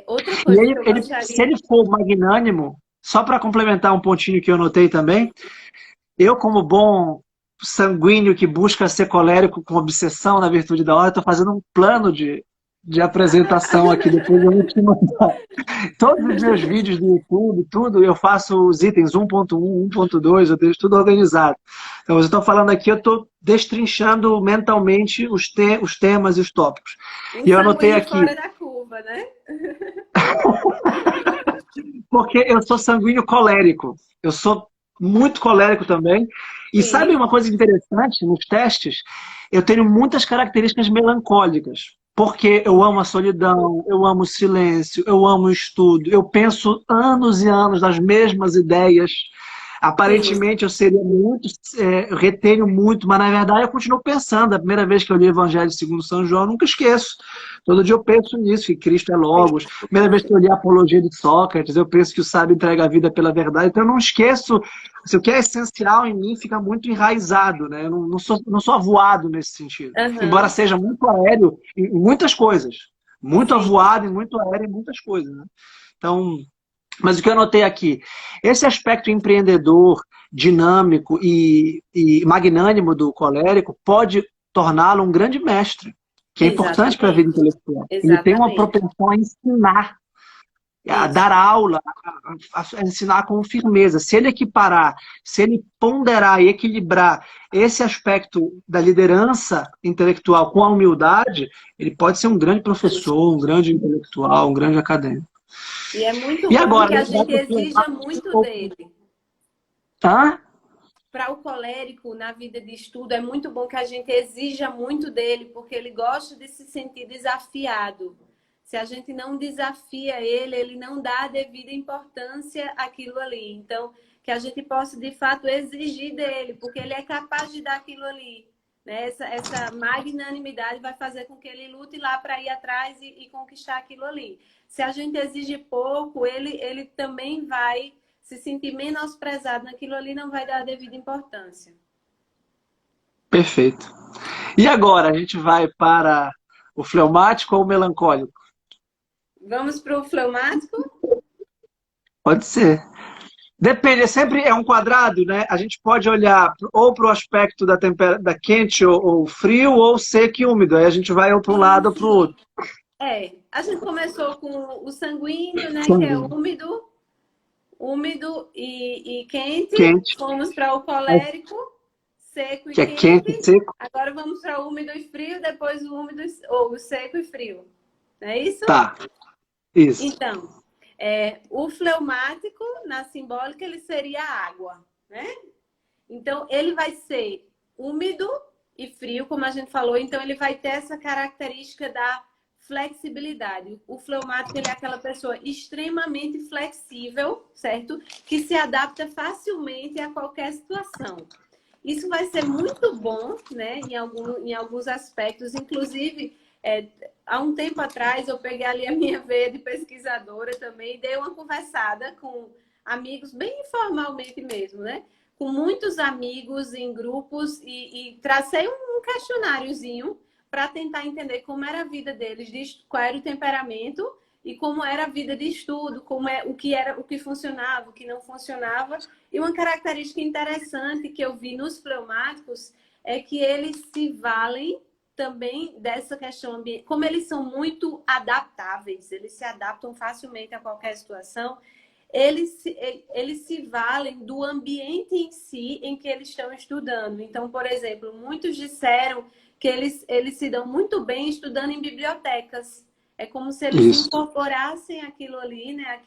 Outra coisa que eu gostaria... Se ele for magnânimo, só para complementar um pontinho que eu notei também, eu como bom sanguíneo que busca ser colérico com obsessão na virtude da hora, estou fazendo um plano de apresentação aqui, depois eu vou te mandar. Todos os meus vídeos do YouTube, tudo, eu faço os itens 1.1, 1.2, eu deixo tudo organizado. Então, eu estou falando aqui, eu estou destrinchando mentalmente os temas e os tópicos. E eu anotei aqui... fora da curva, né? Porque eu sou sanguíneo colérico. Eu sou muito colérico também. E sabe uma coisa interessante nos testes? Eu tenho muitas características melancólicas. Porque eu amo a solidão, eu amo o silêncio, eu amo o estudo. Eu penso anos e anos nas mesmas ideias. Aparentemente eu seria muito, retenho muito, mas na verdade eu continuo pensando. A primeira vez que eu li o Evangelho segundo São João, eu nunca esqueço. Todo dia eu penso nisso, que Cristo é Logos. A primeira vez que eu li a Apologia de Sócrates, eu penso que o sábio entrega a vida pela verdade. Então eu não esqueço, se o que é essencial em mim fica muito enraizado, né? Eu não sou avoado nesse sentido. Embora seja muito aéreo em muitas coisas. Muito avoado e muito aéreo em muitas coisas, né? Então... Mas o que eu anotei aqui, esse aspecto empreendedor, dinâmico e magnânimo do colérico pode torná-lo um grande mestre, que é importante para a vida intelectual. Ele tem uma propensão a ensinar, a dar aula, a ensinar com firmeza. Se ele equiparar, se ele ponderar e equilibrar esse aspecto da liderança intelectual com a humildade, ele pode ser um grande professor, um grande intelectual, um grande acadêmico. E é muito bom agora, que a gente exija muito dele. Tá? Para o colérico, na vida de estudo, é muito bom que a gente exija muito dele, porque ele gosta de se sentir desafiado. Se a gente não desafia ele, ele não dá a devida importância àquilo ali. Então, que a gente possa, de fato, exigir dele, porque ele é capaz de dar aquilo ali. Né? Essa magnanimidade vai fazer com que ele lute lá para ir atrás e conquistar aquilo ali. Se a gente exige pouco, ele também vai se sentir menosprezado naquilo ali, não vai dar a devida importância. Perfeito. E agora, a gente vai para o fleumático ou o melancólico? Vamos para o fleumático? Pode ser. Depende, sempre é um quadrado, né? A gente pode olhar ou para o aspecto da quente ou frio, ou seco e úmido. Aí a gente vai ou para um lado ou para o Isso. outro. A gente começou com o sanguíneo, né, que é Sanguíneo. úmido e quente. Quente, Fomos para o colérico, seco e que é quente e quente. seco. Agora vamos para o úmido e frio, depois o úmido ou o seco e frio. Não é isso? Tá, isso. Então, o fleumático, na simbólica, ele seria água, né? Então, ele vai ser úmido e frio, como a gente falou. Então, ele vai ter essa característica da flexibilidade. O fleumático, ele é aquela pessoa extremamente flexível, certo? Que se adapta facilmente a qualquer situação. Isso vai ser muito bom, né? Em alguns aspectos. Inclusive, há um tempo atrás, eu peguei ali a minha veia de pesquisadora também e dei uma conversada com amigos, bem informalmente mesmo, né? Com muitos amigos em grupos e tracei um questionáriozinho para tentar entender como era a vida deles, qual era o temperamento e como era a vida de estudo, o que funcionava, o que não funcionava. E uma característica interessante que eu vi nos fleumáticos é que eles se valem também dessa questão ambiental. Como eles são muito adaptáveis, eles se adaptam facilmente a qualquer situação, eles se valem do ambiente em si em que eles estão estudando. Então, por exemplo, muitos disseram que eles se dão muito bem estudando em bibliotecas. É como se eles incorporassem aquilo ali, né?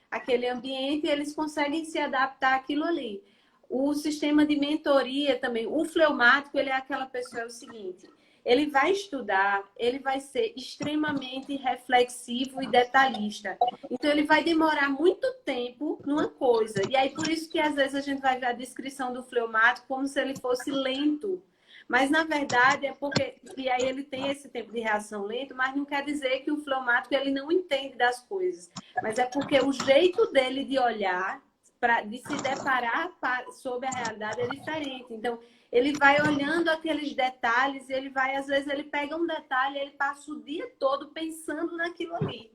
Aquele ambiente, e eles conseguem se adaptar àquilo ali. O sistema de mentoria também, o fleumático, ele é aquela pessoa, é o seguinte: ele vai estudar, ele vai ser extremamente reflexivo e detalhista. Então, ele vai demorar muito tempo numa coisa. E aí, por isso que às vezes a gente vai ver a descrição do fleumático como se ele fosse lento. Mas, na verdade, é porque... E aí ele tem esse tempo de reação lento, mas não quer dizer que o fleumático ele não entende das coisas. Mas é porque o jeito dele de olhar, de se deparar sobre a realidade é diferente. Então, ele vai olhando aqueles detalhes, às vezes ele pega um detalhe e ele passa o dia todo pensando naquilo ali.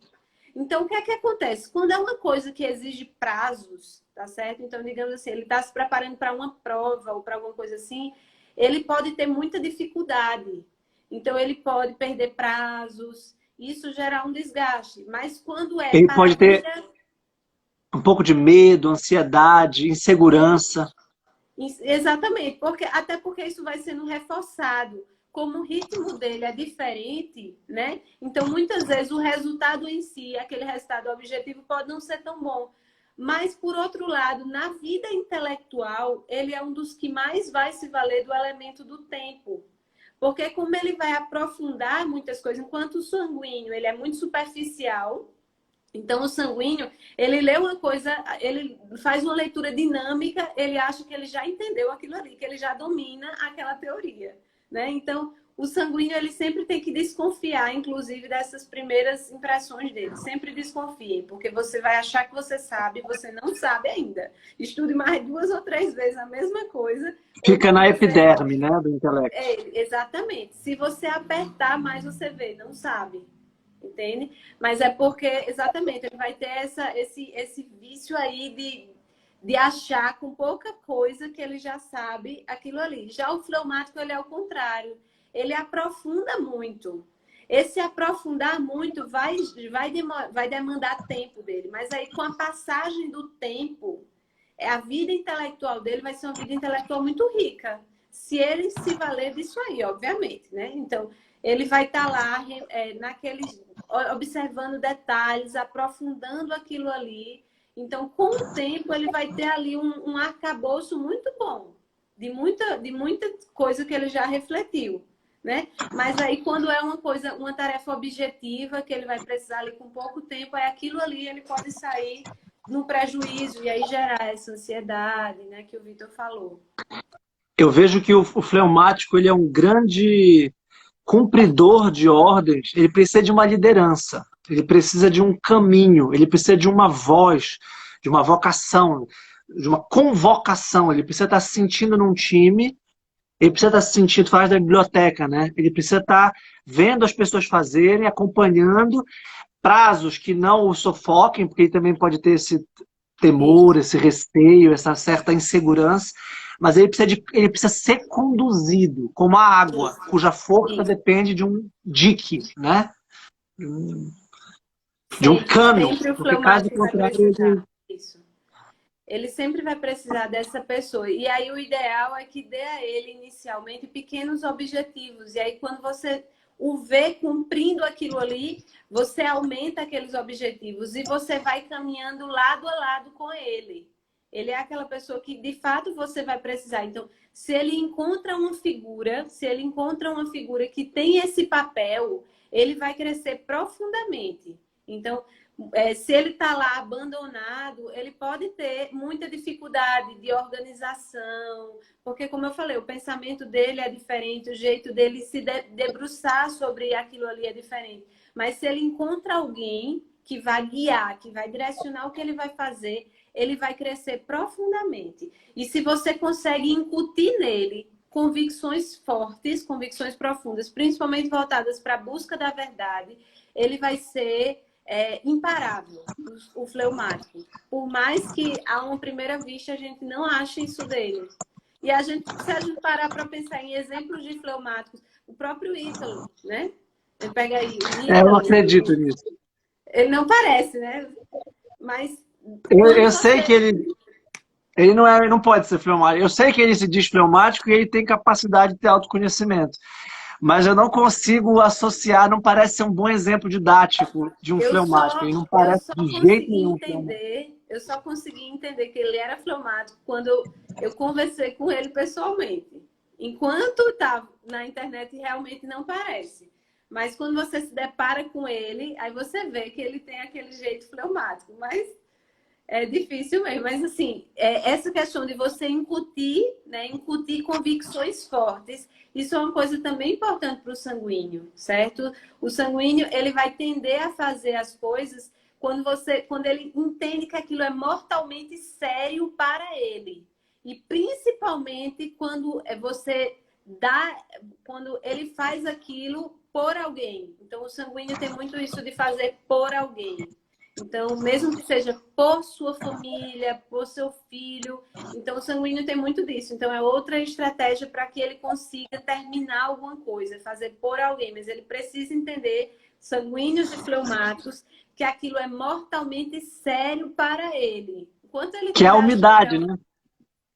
Então, o que é que acontece? Quando é uma coisa que exige prazos, tá certo? Então, digamos assim, ele está se preparando para uma prova ou para alguma coisa assim, ele pode ter muita dificuldade. Então, ele pode perder prazos, isso gerar um desgaste. Mas quando Ele pode ter um pouco de medo, ansiedade, insegurança. Exatamente, até porque isso vai sendo reforçado. Como o ritmo dele é diferente, né? Então, muitas vezes, o resultado em si, aquele resultado objetivo, pode não ser tão bom. Mas, por outro lado, na vida intelectual, ele é um dos que mais vai se valer do elemento do tempo. Porque como ele vai aprofundar muitas coisas, enquanto o sanguíneo ele é muito superficial, então o sanguíneo, ele lê uma coisa, ele faz uma leitura dinâmica, ele acha que ele já entendeu aquilo ali, que ele já domina aquela teoria, né? Então, o sanguíneo, ele sempre tem que desconfiar, inclusive, dessas primeiras impressões dele. Sempre desconfie, porque você vai achar que você sabe, você não sabe ainda. Estude mais 2 ou 3 vezes a mesma coisa. Fica na epiderme, né, do intelecto. Exatamente. Se você apertar mais, você vê, não sabe. Entende? Mas é porque, exatamente, ele vai ter esse vício aí de achar com pouca coisa que ele já sabe aquilo ali. Já o fleumático, ele é o contrário. Ele aprofunda muito. Esse aprofundar muito vai demandar tempo dele. Mas aí, com a passagem do tempo, a vida intelectual dele vai ser uma vida intelectual muito rica. Se ele se valer disso aí, obviamente, né? Então, ele vai estar lá observando detalhes, aprofundando aquilo ali. Então, com o tempo, ele vai ter ali um arcabouço muito bom, de muita coisa que ele já refletiu, né? Mas aí, quando é uma tarefa objetiva, que ele vai precisar ali com pouco tempo, aí aquilo ali ele pode sair no prejuízo e aí gerar essa ansiedade, né, que o Vitor falou. Eu vejo que o fleumático ele é um grande cumpridor de ordens, ele precisa de uma liderança, ele precisa de um caminho, ele precisa de uma voz, de uma vocação, de uma convocação. Ele precisa estar se sentindo num time, ele precisa estar se sentindo, faz da biblioteca, né? Ele precisa estar vendo as pessoas fazerem, acompanhando prazos que não o sufoquem, porque ele também pode ter temor, esse receio, essa certa insegurança, mas ele precisa ser conduzido, como a água, Isso, cuja força isso. depende de um dique, né? De um Sempre, cano, sempre o porque caso fleumático vai contrário, precisar. Isso. Ele sempre vai precisar dessa pessoa. E aí o ideal é que dê a ele inicialmente pequenos objetivos. E aí quando você o vê cumprindo aquilo ali, você aumenta aqueles objetivos e você vai caminhando lado a lado com ele. Ele é aquela pessoa que de fato você vai precisar. Então, se ele encontra uma figura, se ele encontra uma figura que tem esse papel, ele vai crescer profundamente. Então, se ele está lá abandonado, ele pode ter muita dificuldade de organização, porque, como eu falei, o pensamento dele é diferente, o jeito dele se debruçar sobre aquilo ali é diferente. Mas se ele encontra alguém que vai guiar, que vai direcionar o que ele vai fazer, ele vai crescer profundamente. E se você consegue incutir nele convicções fortes, convicções profundas, principalmente voltadas para a busca da verdade, ele vai ser imparável, o fleumático. Por mais que a uma primeira vista a gente não ache isso dele. E se a gente parar para pensar em exemplos de fleumáticos, o próprio Ítalo, né? Ele pega aí o eu não Ítalo, acredito nisso. ele não parece, né? Mas quando Eu sei que você... ele não pode ser fleumático. Eu sei que ele se diz fleumático e ele tem capacidade de ter autoconhecimento. Mas eu não consigo associar, não parece ser um bom exemplo didático de um fleumático. Ele não Eu parece só de jeito consegui nenhum fleumático. entender, eu só consegui entender que ele era fleumático quando eu conversei com ele pessoalmente. Enquanto estava na internet, realmente não parece. Mas quando você se depara com ele, aí você vê que ele tem aquele jeito fleumático. Mas é difícil mesmo. Mas, assim, essa questão de você incutir, né, incutir convicções fortes, isso é uma coisa também importante para o sanguíneo, certo? O sanguíneo, ele vai tender a fazer as coisas quando ele entende que aquilo é mortalmente sério para ele. E principalmente quando ele faz aquilo por alguém. Então, o sanguíneo tem muito isso de fazer por alguém. Então, mesmo que seja por sua família, por seu filho. Então, o sanguíneo tem muito disso. Então, é outra estratégia para que ele consiga terminar alguma coisa, fazer por alguém. Mas ele precisa entender, sanguíneos e fleumáticos, que aquilo é mortalmente sério para ele. Enquanto ele Que é a estiver achando que umidade, é... né?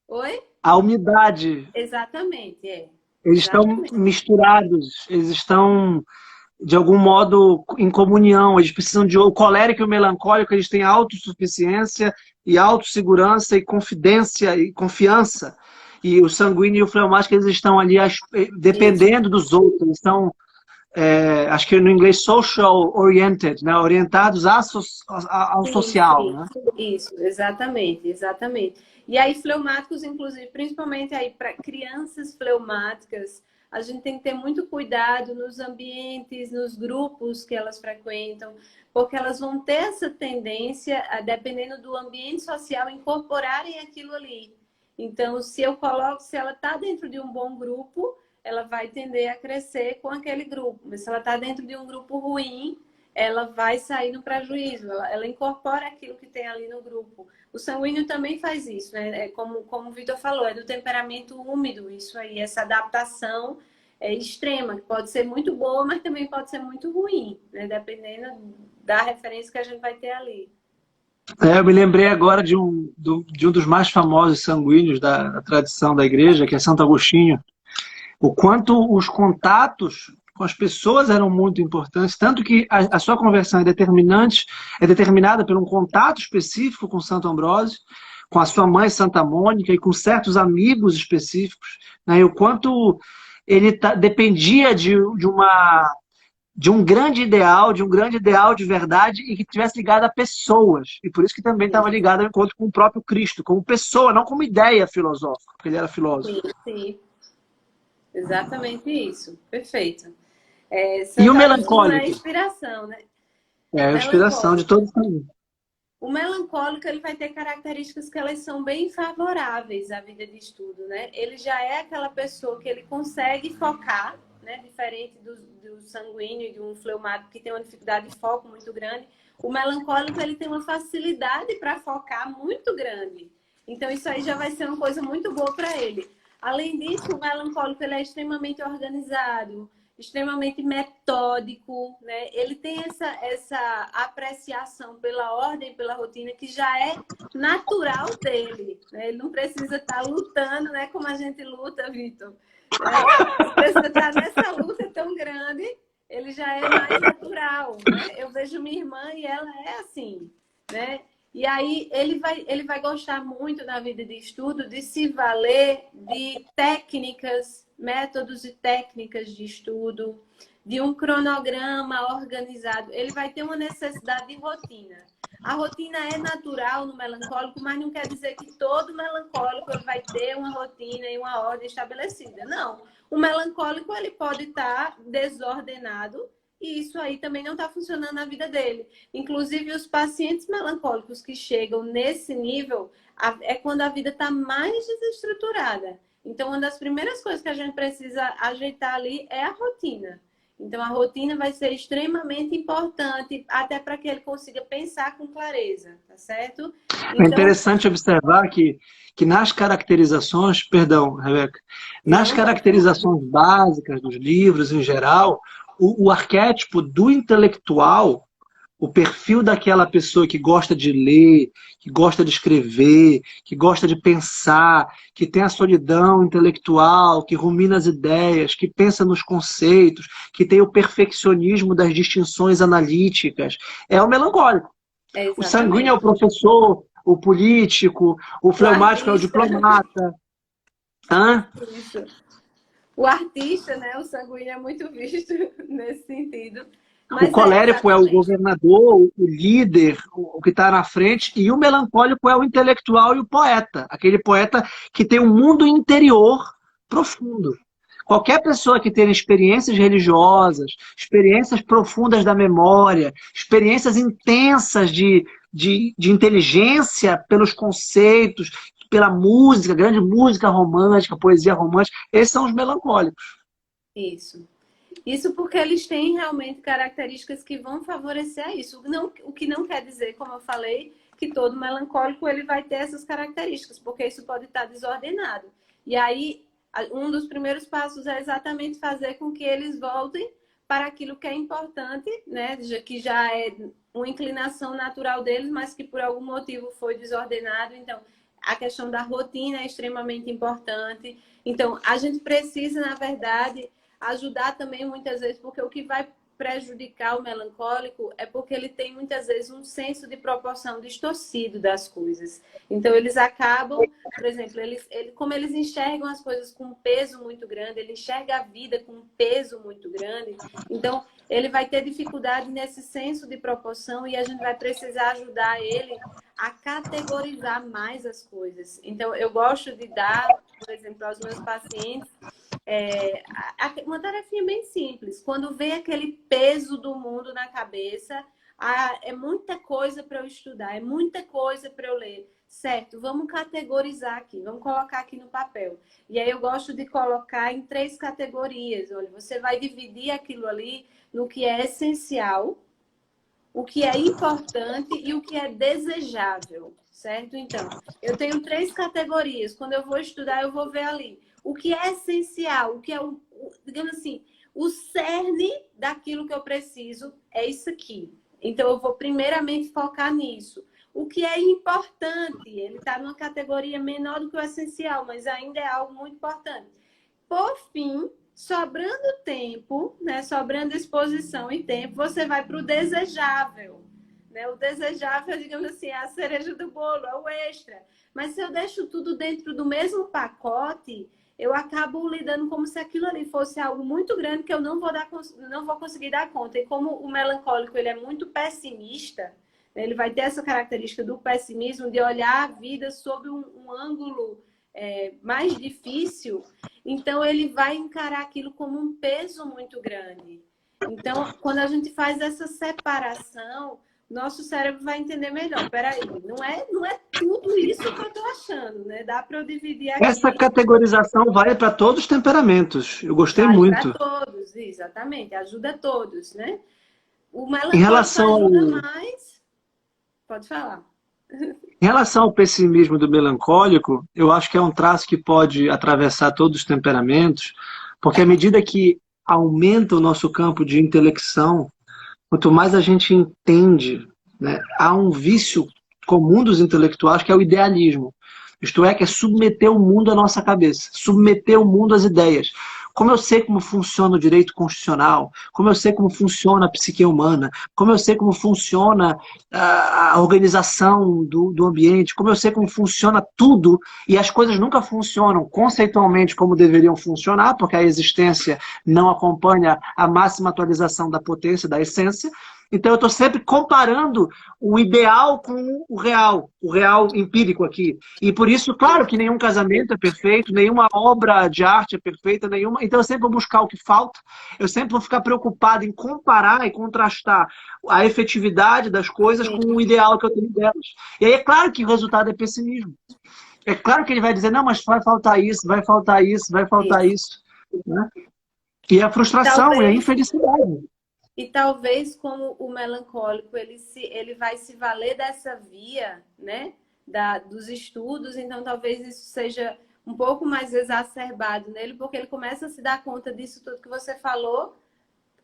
Oi? A umidade. Exatamente, é. Eles estão Exatamente. misturados, eles estão, de algum modo, em comunhão. Eles precisam de... O colérico e o melancólico, eles têm autossuficiência e autossegurança e confidência e confiança. E o sanguíneo e o fleumático, eles estão ali Isso. dependendo dos outros. Eles estão, acho que no inglês, social oriented, né? Orientados ao Sim, social, sim. né? Isso, exatamente, exatamente. E aí, fleumáticos, inclusive, principalmente aí para crianças fleumáticas, a gente tem que ter muito cuidado nos ambientes, nos grupos que elas frequentam, porque elas vão ter essa tendência, dependendo do ambiente social, incorporarem aquilo ali. Então, se ela está dentro de um bom grupo, ela vai tender a crescer com aquele grupo. Mas se ela está dentro de um grupo ruim, ela vai sair no prejuízo, ela incorpora aquilo que tem ali no grupo. O sanguíneo também faz isso, né? Como o Vitor falou, é do temperamento úmido, isso aí, essa adaptação extrema, que pode ser muito boa, mas também pode ser muito ruim, né? Dependendo da referência que a gente vai ter ali. Eu me lembrei agora de um dos mais famosos sanguíneos da tradição da igreja, que é Santo Agostinho. O quanto os contatos com as pessoas eram muito importantes, tanto que a sua conversão é determinada por um contato específico com Santo Ambrósio, com a sua mãe Santa Mônica e com certos amigos específicos, né? E o quanto ele dependia de um grande ideal, de verdade e que estivesse ligado a pessoas. E por isso que também estava ligado ao encontro com o próprio Cristo, como pessoa, não como ideia filosófica, porque ele era filósofo. Sim, sim, exatamente isso. Perfeito. E o Santo Agostinho é melancólico? inspiração, né? É O a inspiração de melancólico. todos também. O melancólico ele vai ter características que elas são bem favoráveis à vida de estudo, né? Ele já é aquela pessoa que ele consegue focar, né? Diferente do sanguíneo e de um fleumático que tem uma dificuldade de foco muito grande. O melancólico, ele tem uma facilidade para focar muito grande. Então, isso aí já vai ser uma coisa muito boa para ele. Além disso, o melancólico, ele é extremamente organizado, extremamente metódico, né? Ele tem essa apreciação pela ordem, pela rotina, que já é natural dele, né? Ele não precisa estar lutando, né? Como a gente luta, Vitor. Não precisa estar nessa luta tão grande, ele já é mais natural, né? Eu vejo minha irmã e ela é assim, né? E aí ele vai gostar muito na vida de estudo de se valer de técnicas, métodos e técnicas de estudo, de um cronograma organizado. Ele vai ter uma necessidade de rotina. A rotina é natural no melancólico, mas não quer dizer que todo melancólico ele vai ter uma rotina e uma ordem estabelecida. Não. O melancólico ele pode estar desordenado e isso aí também não está funcionando na vida dele. Inclusive, os pacientes melancólicos que chegam nesse nível é quando a vida está mais desestruturada. Então, uma das primeiras coisas que a gente precisa ajeitar ali é a rotina. Então, a rotina vai ser extremamente importante, até para que ele consiga pensar com clareza, tá certo? Então, é interessante observar que nas caracterizações, perdão, Rebeca, nas caracterizações básicas dos livros em geral, o arquétipo do intelectual, o perfil daquela pessoa que gosta de ler, que gosta de escrever, que gosta de pensar, que tem a solidão intelectual, que rumina as ideias, que pensa nos conceitos, que tem o perfeccionismo das distinções analíticas, é o melancólico. O sanguíneo é o professor, o político, o fleumático é o diplomata. Isso. O artista, né? O sanguíneo é muito visto nesse sentido. Mas o colérico é o governador, o líder, o que está na frente, e o melancólico é o intelectual e o poeta. Aquele poeta que tem um mundo interior profundo. Qualquer pessoa que tenha experiências religiosas, experiências profundas da memória, experiências intensas de inteligência pelos conceitos, pela música, grande música romântica, poesia romântica, esses são os melancólicos. Isso. Isso porque eles têm realmente características que vão favorecer isso. O que não quer dizer, como eu falei, que todo melancólico ele vai ter essas características, porque isso pode estar desordenado. E aí, um dos primeiros passos é exatamente fazer com que eles voltem para aquilo que é importante, né? Que já é uma inclinação natural deles, mas que por algum motivo foi desordenado. Então, a questão da rotina é extremamente importante. Então, a gente precisa, na verdade, ajudar também muitas vezes, porque o que vai prejudicar o melancólico é porque ele tem muitas vezes um senso de proporção distorcido das coisas. Então eles acabam, por exemplo, como eles enxergam as coisas com um peso muito grande, ele enxerga a vida com um peso muito grande, então ele vai ter dificuldade nesse senso de proporção e a gente vai precisar ajudar ele a categorizar mais as coisas. Então eu gosto de dar, por exemplo, aos meus pacientes uma tarefinha bem simples. Quando vem aquele peso do mundo na cabeça, é muita coisa para eu estudar, é muita coisa para eu ler. Certo, vamos categorizar aqui, vamos colocar aqui no papel. E aí eu gosto de colocar em 3 categorias. Olha, você vai dividir aquilo ali no que é essencial, o que é importante e o que é desejável, certo? Então, eu tenho 3 categorias. Quando eu vou estudar, eu vou ver ali o que é essencial, o que é, digamos assim, o cerne daquilo que eu preciso é isso aqui. Então, eu vou primeiramente focar nisso. O que é importante, ele está numa categoria menor do que o essencial, mas ainda é algo muito importante. Por fim, sobrando tempo, né, sobrando exposição e tempo, você vai para o desejável. Né? O desejável, digamos assim, é a cereja do bolo, é o extra. Mas se eu deixo tudo dentro do mesmo pacote, eu acabo lidando como se aquilo ali fosse algo muito grande que eu não vou conseguir dar conta. E como o melancólico ele é muito pessimista, ele vai ter essa característica do pessimismo, de olhar a vida sob um ângulo mais difícil, então ele vai encarar aquilo como um peso muito grande. Então, quando a gente faz essa separação, nosso cérebro vai entender melhor. Peraí, não é tudo isso que eu estou achando, né? Dá para eu dividir aqui. Essa categorização vale para todos os temperamentos. Eu gostei muito. Para todos, exatamente. Ajuda todos, né? O Em melancólico relação ao, ajuda mais. Pode falar. em relação ao pessimismo do melancólico, eu acho que é um traço que pode atravessar todos os temperamentos, porque à medida que aumenta o nosso campo de intelecção, quanto mais a gente entende, né, há um vício comum dos intelectuais que é o idealismo. Isto é, que é submeter o mundo à nossa cabeça, submeter o mundo às ideias. Como eu sei como funciona o direito constitucional, como eu sei como funciona a psique humana, como eu sei como funciona a organização do ambiente, como eu sei como funciona tudo, e as coisas nunca funcionam conceitualmente como deveriam funcionar, porque a existência não acompanha a máxima atualização da potência, da essência. Então eu estou sempre comparando o ideal com o real empírico aqui. E por isso, claro que nenhum casamento é perfeito, nenhuma obra de arte é perfeita, nenhuma. Então eu sempre vou buscar o que falta, eu sempre vou ficar preocupado em comparar e contrastar a efetividade das coisas com o ideal que eu tenho delas. E aí é claro que o resultado é pessimismo. É claro que ele vai dizer, não, mas vai faltar isso, vai faltar isso, vai faltar isso. Né? E a frustração e a infelicidade. E talvez, como o melancólico, ele vai se valer dessa via, né, dos estudos, então talvez isso seja um pouco mais exacerbado nele, porque ele começa a se dar conta disso tudo que você falou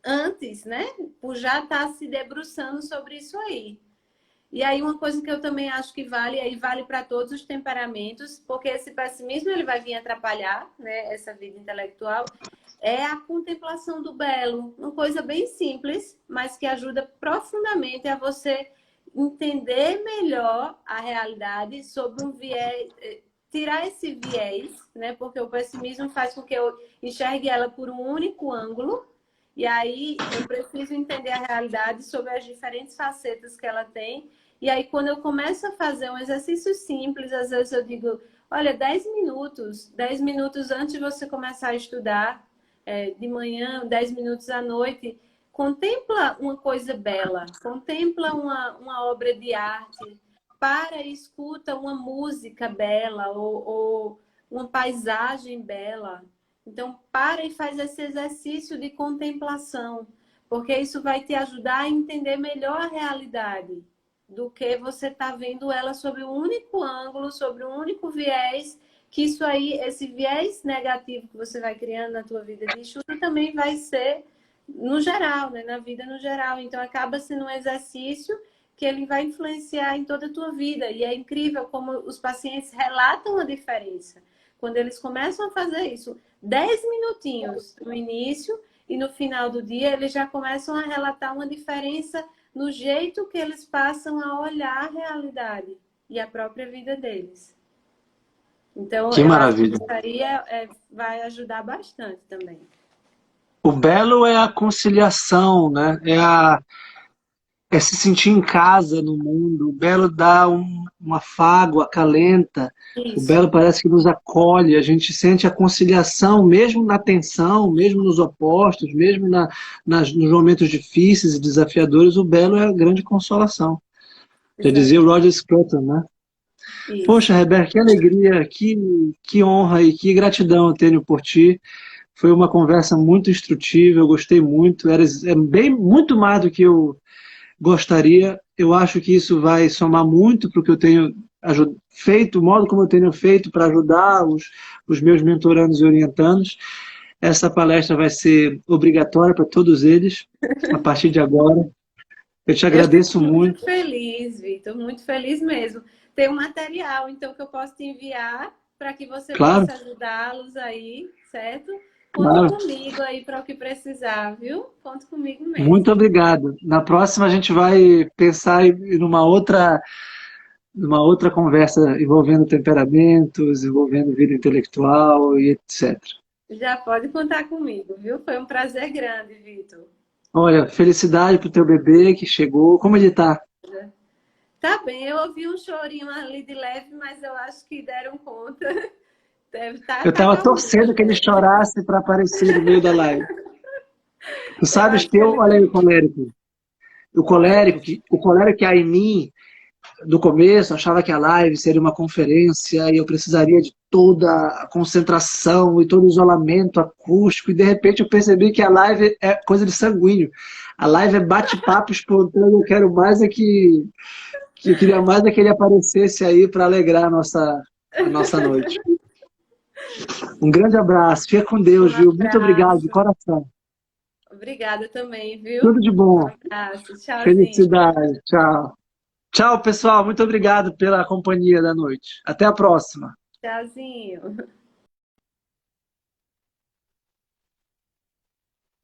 antes, né, por já estar se debruçando sobre isso aí. E aí uma coisa que eu também acho que vale, aí vale para todos os temperamentos, porque esse pessimismo ele vai vir atrapalhar, né, essa vida intelectual, é a contemplação do belo. Uma coisa bem simples, mas que ajuda profundamente a você entender melhor a realidade sobre um viés, tirar esse viés, né? Porque o pessimismo faz com que eu enxergue ela por um único ângulo, e aí eu preciso entender a realidade sobre as diferentes facetas que ela tem. E aí, quando eu começo a fazer um exercício simples, às vezes eu digo, olha, 10 minutos antes de você começar a estudar, de manhã, 10 minutos à noite, contempla uma coisa bela, contempla uma obra de arte, para e escuta uma música bela ou uma paisagem bela. Então, para e faz esse exercício de contemplação, porque isso vai te ajudar a entender melhor a realidade do que você está vendo ela sob um único ângulo, sobre um único viés, que isso aí, esse viés negativo que você vai criando na tua vida de estudo também vai ser no geral, né? Na vida no geral. Então, acaba sendo um exercício que ele vai influenciar em toda a tua vida. E é incrível como os pacientes relatam a diferença. Quando eles começam a fazer isso, 10 minutinhos no início e no final do dia, eles já começam a relatar uma diferença no jeito que eles passam a olhar a realidade e a própria vida deles. Então, que maravilha. Acho que isso aí vai ajudar bastante também. O belo é a conciliação, né? É se sentir em casa no mundo. O belo dá um afago, acalenta. Isso. O belo parece que nos acolhe. A gente sente a conciliação, mesmo na tensão, mesmo nos opostos, mesmo nos momentos difíceis e desafiadores. O belo é a grande consolação. Já dizia o Roger Scruton, né? Isso. Poxa, Rebeca, que alegria, que honra e que gratidão eu tenho por ti. Foi uma conversa muito instrutiva, eu gostei muito. Muito mais do que eu gostaria. Eu acho que isso vai somar muito para o que eu tenho feito, o modo como eu tenho feito para ajudar os meus mentorandos e orientandos. Essa palestra vai ser obrigatória para todos eles, a partir de agora. Eu te agradeço muito. Muito feliz, Vitor, muito feliz mesmo. Tem um material, então, que eu posso te enviar para que você possa ajudá-los aí, certo? Conta comigo aí para o que precisar, viu? Conta comigo mesmo. Muito obrigado. Na próxima a gente vai pensar em numa outra conversa envolvendo temperamentos, envolvendo vida intelectual e etc. Já pode contar comigo, viu? Foi um prazer grande, Vitor. Olha, felicidade pro teu bebê que chegou. Como ele tá? Tá bem, eu ouvi um chorinho ali de leve, mas eu acho que deram conta. Eu tava torcendo que ele chorasse para aparecer no meio da live. Tu sabes que olha aí o colérico. O colérico que há em mim do começo, achava que a live seria uma conferência e eu precisaria de toda a concentração e todo o isolamento acústico, e de repente eu percebi que a live é coisa de sanguíneo. A live é bate-papo espontâneo, eu quero mais é que eu queria mais é que ele aparecesse aí para alegrar a nossa noite. Um grande abraço, fica com Deus, Um viu? Muito obrigado, de abraço. coração. Obrigada também, viu? Tudo de Um bom. abraço. Tchauzinho. Felicidade. Tchau. Tchau, pessoal. Muito obrigado pela companhia da noite. Até a próxima. Tchauzinho.